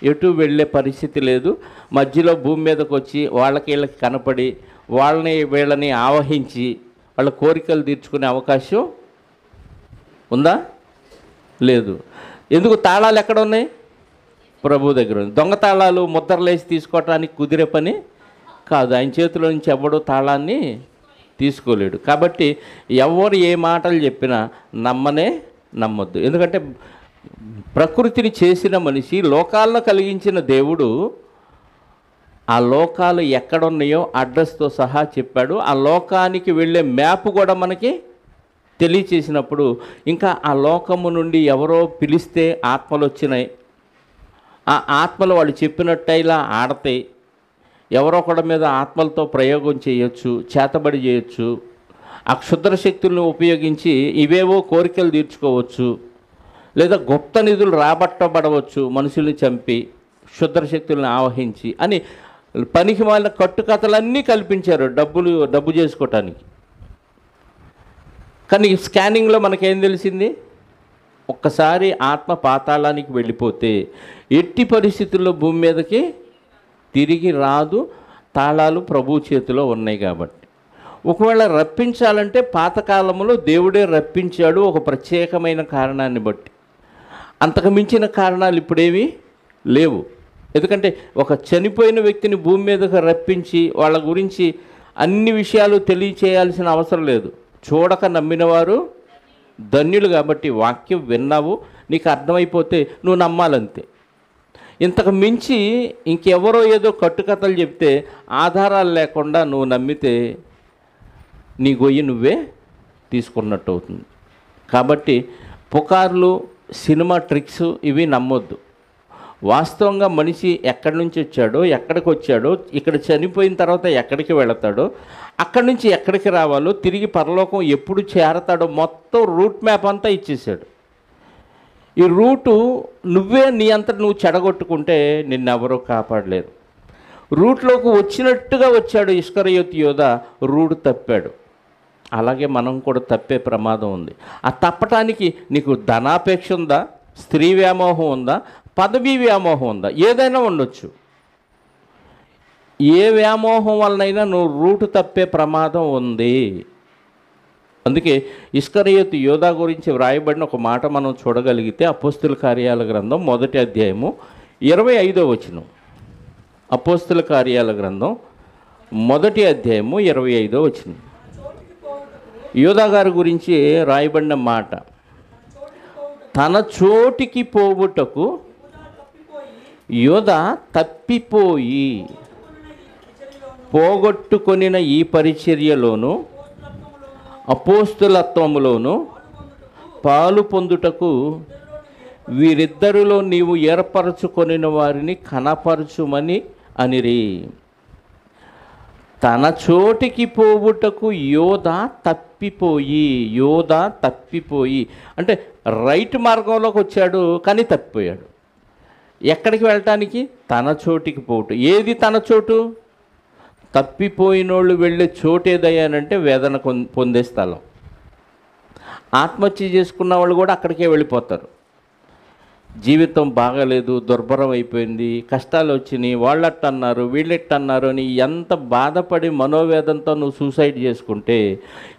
ఎటు వెళ్ళే పరిస్థితి లేదు. మధ్యలో భూమి మీదకి వచ్చి వాళ్ళకి వీళ్ళకి కనపడి వీళ్ళని ఆవహించి వాళ్ళ కోరికలు తీర్చుకునే అవకాశం ఉందా? లేదు. ఎందుకు? తాళాలు ఎక్కడ ఉన్నాయి? ప్రభు దగ్గర ఉంది. దొంగ తాళాలు ముద్రలేసి తీసుకోవటానికి కుదిరే పని కాదు. ఆయన చేతిలో నుంచి ఎవడో తాళాన్ని తీసుకోలేడు. కాబట్టి ఎవరు ఏ మాటలు చెప్పినా నమ్మొద్దు. ఎందుకంటే ప్రకృతిని చేసిన మనిషి, లోకాలను కలిగించిన దేవుడు ఆ లోకాలు ఎక్కడున్నాయో అడ్రస్తో సహా చెప్పాడు. ఆ లోకానికి వెళ్ళే మ్యాప్ కూడా మనకి తెలియచేసినప్పుడు ఇంకా ఆ లోకము నుండి ఎవరో పిలిస్తే ఆత్మలు వచ్చినాయి, ఆ ఆత్మలు వాళ్ళు చెప్పినట్టు ఇలా ఆడతాయి. ఎవరో ఒకడి మీద ఆత్మలతో ప్రయోగం చేయొచ్చు, చేతబడి చేయొచ్చు, ఆ క్షుద్ర శక్తులను ఉపయోగించి ఇవేవో కోరికలు తీర్చుకోవచ్చు, లేదా గుప్త నిధులు రాబట్టబడవచ్చు, మనుషుల్ని చంపి క్షుద్ర శక్తులను ఆవహించి అని పనికి మాలిన కట్టుకథలన్నీ కల్పించారు డబ్బు చేసుకోవటానికి. కానీ స్కానింగ్లో మనకేం తెలిసింది? ఒక్కసారి ఆత్మ పాతాళానికి వెళ్ళిపోతే ఎట్టి పరిస్థితుల్లో భూమి మీదకి తిరిగి రాదు. తాళాలు ప్రభు చేతిలో ఉన్నాయి కాబట్టి. ఒకవేళ రప్పించాలంటే పాతకాలంలో దేవుడే రప్పించాడు ఒక ప్రత్యేకమైన కారణాన్ని బట్టి. అంతకు మించిన కారణాలు ఇప్పుడేవి లేవు. ఎందుకంటే ఒక చనిపోయిన వ్యక్తిని భూమి మీదకి రప్పించి వాళ్ళ గురించి అన్ని విషయాలు తెలియచేయాల్సిన అవసరం లేదు. చూడక నమ్మినవారు ధన్యులు. కాబట్టి వాక్యం విన్నావు, నీకు అర్థమైపోతే నువ్వు నమ్మాలంతే. ఇంతకు మించి ఇంకెవరో ఏదో కట్టుకథలు చెప్తే ఆధారాలు లేకుండా నువ్వు నమ్మితే నీ గొయ్యి నువ్వే తీసుకున్నట్టు అవుతుంది. కాబట్టి పుకార్లు, సినిమా ట్రిక్స్ ఇవి నమ్మొద్దు. వాస్తవంగా మనిషి ఎక్కడి నుంచి వచ్చాడో, ఎక్కడికి వచ్చాడో, ఇక్కడ చనిపోయిన తర్వాత ఎక్కడికి వెళతాడో, అక్కడి నుంచి ఎక్కడికి రావాలో, తిరిగి పరలోకం ఎప్పుడు చేరతాడో మొత్తం రూట్ మ్యాప్ అంతా ఇచ్చేసాడు. ఈ రూటు నువ్వే నీ అంతట నువ్వు చెడగొట్టుకుంటే నిన్నెవరూ కాపాడలేరు. రూట్లోకి వచ్చినట్టుగా వచ్చాడు ఇస్కరియోతు యోధ, రూట్ తప్పాడు. అలాగే మనం కూడా తప్పే ప్రమాదం ఉంది. ఆ తప్పటానికి నీకు ధనాపేక్ష ఉందా, స్త్రీ వ్యామోహం ఉందా, పదవీ వ్యామోహం ఉందా, ఏదైనా ఉండొచ్చు. ఏ వ్యామోహం వలనైనా నువ్వు రూటు తప్పే ప్రమాదం ఉంది. అందుకే ఇస్కరియోతు యోధ గురించి వ్రాయబడిన ఒక మాట మనం చూడగలిగితే అపోస్తుల కార్యాల గ్రంథం 1వ అధ్యాయము 25వ వచనం. అపోస్తుల కార్యాల గ్రంథం 1వ అధ్యాయము 25వ వచనం. యోధ గారి గురించి రాయబడిన మాట, తన చోటికి పోవుటకు యోధ తప్పిపోయి పోగొట్టుకొనిన ఈ పరిచర్యలోను అపోస్తులత్వములోను పాలు పొందుటకు వీరిద్దరిలో నీవు ఏర్పరచుకొనిన వారిని కనపరచుమని అనిరి. తన చోటికి పోవుటకు యోధ తప్పిపోయి అంటే రైట్ మార్గంలోకి వచ్చాడు కానీ తప్పిపోయాడు. ఎక్కడికి వెళ్ళటానికి? తన చోటికి పోవుట. ఏది తన చోటు? తప్పిపోయినోళ్ళు వెళ్ళే చోటేదయ్యానంటే వేదన పొందే స్థలం. ఆత్మహత్య చేసుకున్న వాళ్ళు కూడా అక్కడికే వెళ్ళిపోతారు. జీవితం బాగలేదు, దుర్భరం అయిపోయింది, కష్టాలు వచ్చినాయి, వాళ్ళట్టన్నారు వీళ్ళెట్టన్నారు అని ఎంత బాధపడి మనోవేదనతో నువ్వు సూసైడ్ చేసుకుంటే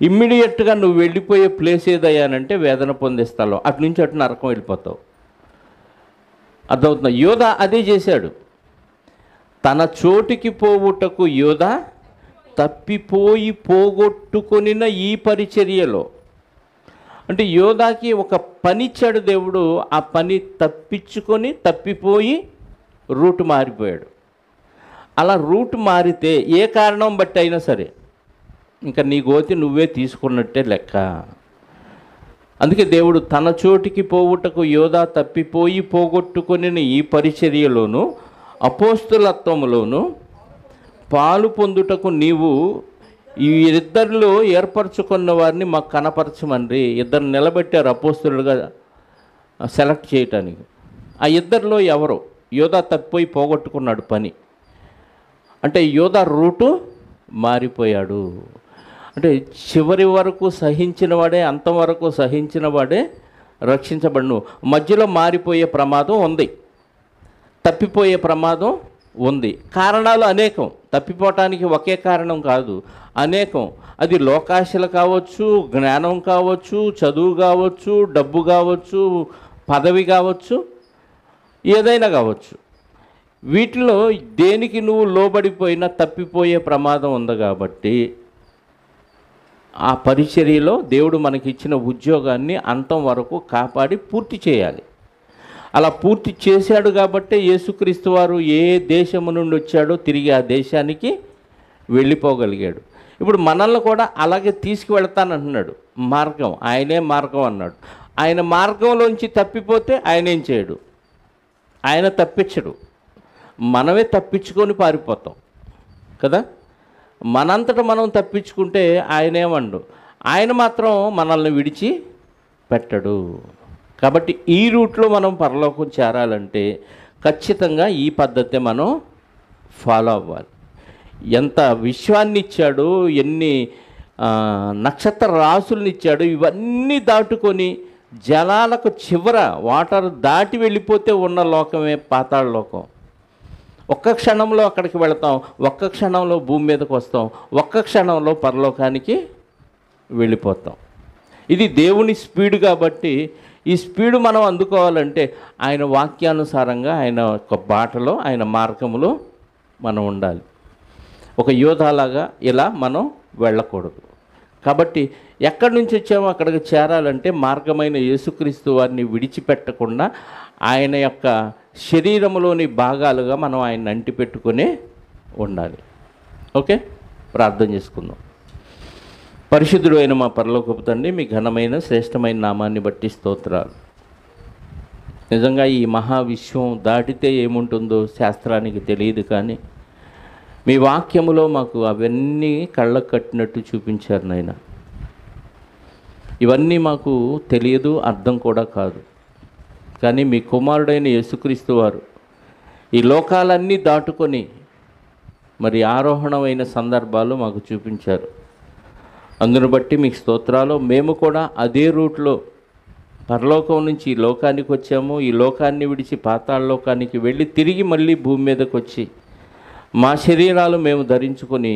ఇమ్మీడియట్గా నువ్వు వెళ్ళిపోయే ప్లేస్ ఏదయ్యానంటే వేదన పొందే స్థలం. అటు నుంచి అటు నరకం వెళ్ళిపోతావు. అర్థమవుతుందా? యోధ అదే చేశాడు. తన చోటికి పోవుటకు యోధ తప్పిపోయి పోగొట్టుకొనిన ఈ పరిచర్యలో, అంటే యోధాకి ఒక పని ఇచ్చాడు దేవుడు. ఆ పని తప్పించుకొని తప్పిపోయి రూట్ మారిపోయాడు. అలా రూట్ మారితే ఏ కారణం బట్టి అయినా సరే ఇంకా నీ గోతి నువ్వే తీసుకున్నట్టే లెక్క. అందుకే దేవుడు తన చోటికి పోవుటకు యోధా తప్పిపోయి పోగొట్టుకొనిన ఈ పరిచర్యలోను అపోస్తులత్వములోను పాలు పొందుటకు నీవు ఈ ఇద్దరిలో ఏర్పరచుకున్న వారిని మాకు కనపరచమండి. ఇద్దరు నిలబెట్టారు అపోస్తులుగా సెలెక్ట్ చేయటానికి. ఆ ఇద్దరిలో ఎవరో యోధా తప్పిపోయి పోగొట్టుకున్నాడు పని. అంటే యోధా రూటు మారిపోయాడు. అంటే చివరి వరకు సహించిన వాడే, అంతం వరకు సహించిన వాడే రక్షించబడును. మధ్యలో మారిపోయే ప్రమాదం ఉంది, తప్పిపోయే ప్రమాదం ఉంది. కారణాలు అనేకం. తప్పిపోవటానికి ఒకే కారణం కాదు, అనేకం. అది లోకాశలు కావచ్చు, జ్ఞానం కావచ్చు, చదువు కావచ్చు, డబ్బు కావచ్చు, పదవి కావచ్చు, ఏదైనా కావచ్చు. వీటిలో దేనికి నువ్వు లోబడిపోయినా తప్పిపోయే ప్రమాదం ఉంది. కాబట్టి ఆ పరిచర్యలో దేవుడు మనకిచ్చిన ఉద్యోగాన్ని అంతం వరకు కాపాడి పూర్తి చేయాలి. అలా పూర్తి చేశాడు కాబట్టే యేసుక్రీస్తు వారు ఏ దేశము నుండి వచ్చాడో తిరిగి ఆ దేశానికి వెళ్ళిపోగలిగాడు. ఇప్పుడు మనల్ని కూడా అలాగే తీసుకువెళ్తానంటున్నాడు. మార్గం ఆయనే మార్గం అన్నాడు. ఆయన మార్గంలోంచి తప్పిపోతే ఆయన ఏం చేయడు, ఆయన తప్పించడు. మనమే తప్పించుకొని పారిపోతాం కదా. మనంతట మనం తప్పించుకుంటే ఆయనేమండు, ఆయన మాత్రం మనల్ని విడిచి పెట్టడు. కాబట్టి ఈ రూట్లో మనం పరలోకం చేరాలంటే ఖచ్చితంగా ఈ పద్ధతి మనం ఫాలో అవ్వాలి. ఎంత విశ్వాన్ని ఇచ్చాడు, ఎన్ని నక్షత్ర రాసులను ఇచ్చాడు, ఇవన్నీ దాటుకొని జలాలకు చివర వాటర్ దాటి వెళ్ళిపోతే ఉన్న లోకమే పాతాళ లోకం. ఒక్క క్షణంలో అక్కడికి వెళతాం, ఒక్క క్షణంలో భూమి మీదకి వస్తాం, ఒక్క క్షణంలో పరలోకానికి వెళ్ళిపోతాం. ఇది దేవుని స్పీడ్. కాబట్టి ఈ స్పీడ్ మనం అందుకోవాలంటే ఆయన వాక్యానుసారంగా, ఆయన యొక్క బాటలో, ఆయన మార్గంలో మనం ఉండాలి. ఒక యోధాలాగా ఇలా మనం వెళ్ళకూడదు. కాబట్టి ఎక్కడి నుంచి వచ్చామో అక్కడికి చేరాలంటే మార్గమైన యేసుక్రీస్తు వారిని విడిచిపెట్టకుండా ఆయన యొక్క శరీరంలోని భాగాలుగా మనం ఆయన అంటిపెట్టుకునే ఉండాలి. ఓకే, ప్రార్థన చేసుకుందాం. పరిశుద్ధుడు అయిన మా పరలోకపు తండ్రి, మీ ఘనమైన శ్రేష్టమైన నామాన్ని బట్టి స్తోత్రాలు. నిజంగా ఈ మహావిశ్వం దాటితే ఏముంటుందో శాస్త్రానికి తెలియదు, కానీ మీ వాక్యములో మాకు అవన్నీ కళ్ళకు కట్టినట్టు చూపించారు నాయన. ఇవన్నీ మాకు తెలియదు, అర్థం కూడా కాదు. కానీ మీ కుమారుడైన యేసుక్రీస్తు వారు ఈ లోకాలన్నీ దాటుకొని మరి ఆరోహణమైన సందర్భాలు మాకు చూపించారు. అందును బట్టి మీకు స్తోత్రాలు. మేము కూడా అదే రూట్లో పరలోకం నుంచి ఈ లోకానికి వచ్చాము. ఈ లోకాన్ని విడిచి పాతాళ లోకానికి వెళ్ళి తిరిగి మళ్ళీ భూమి మీదకి వచ్చి మా శరీరాలు మేము ధరించుకొని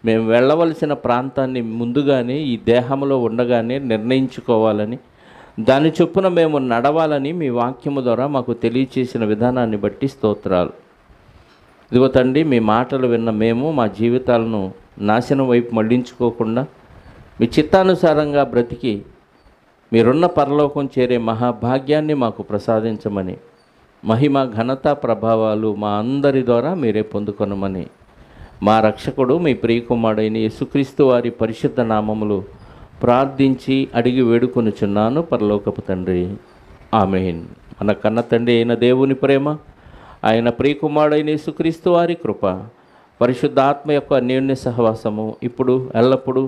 మేము వెళ్ళవలసిన ప్రాంతాన్ని ముందుగానే ఈ దేహంలో ఉండగానే నిర్ణయించుకోవాలని, దాని చొప్పున మేము నడవాలని మీ వాక్యము ద్వారా మాకు తెలియచేసిన విధానాన్ని బట్టి స్తోత్రాలు. ఇదిగో తండ్రి, మీ మాటలు విన్న మేము మా జీవితాలను నాశనం వైపు మళ్లించుకోకుండా మీ చిత్తానుసారంగా బ్రతికి మీరున్న పరలోకం చేరే మహాభాగ్యాన్ని మాకు ప్రసాదించమని, మహిమ ఘనత ప్రభావాలు మా అందరి ద్వారా మీరే పొందుకొనమని మా రక్షకుడు మీ ప్రియకుమారుడైన యేసుక్రీస్తు వారి పరిశుద్ధ నామములు ప్రార్థించి అడిగి వేడుకొనుచున్నాను పరలోకపు తండ్రి. ఆమేన్. మన కన్న తండ్రి అయిన దేవుని ప్రేమ, ఆయన ప్రియకుమారుడైన యేసుక్రీస్తు వారి కృప, పరిశుద్ధాత్మ యొక్క అన్యోన్య సహవాసము ఇప్పుడు ఎల్లప్పుడూ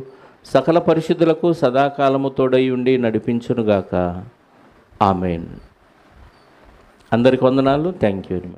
సకల పరిశుద్ధులకు సదాకాలము తోడై ఉండి నడిపించునుగాక. ఆమేన్. అందరికి వందనాలు. Thank you very much.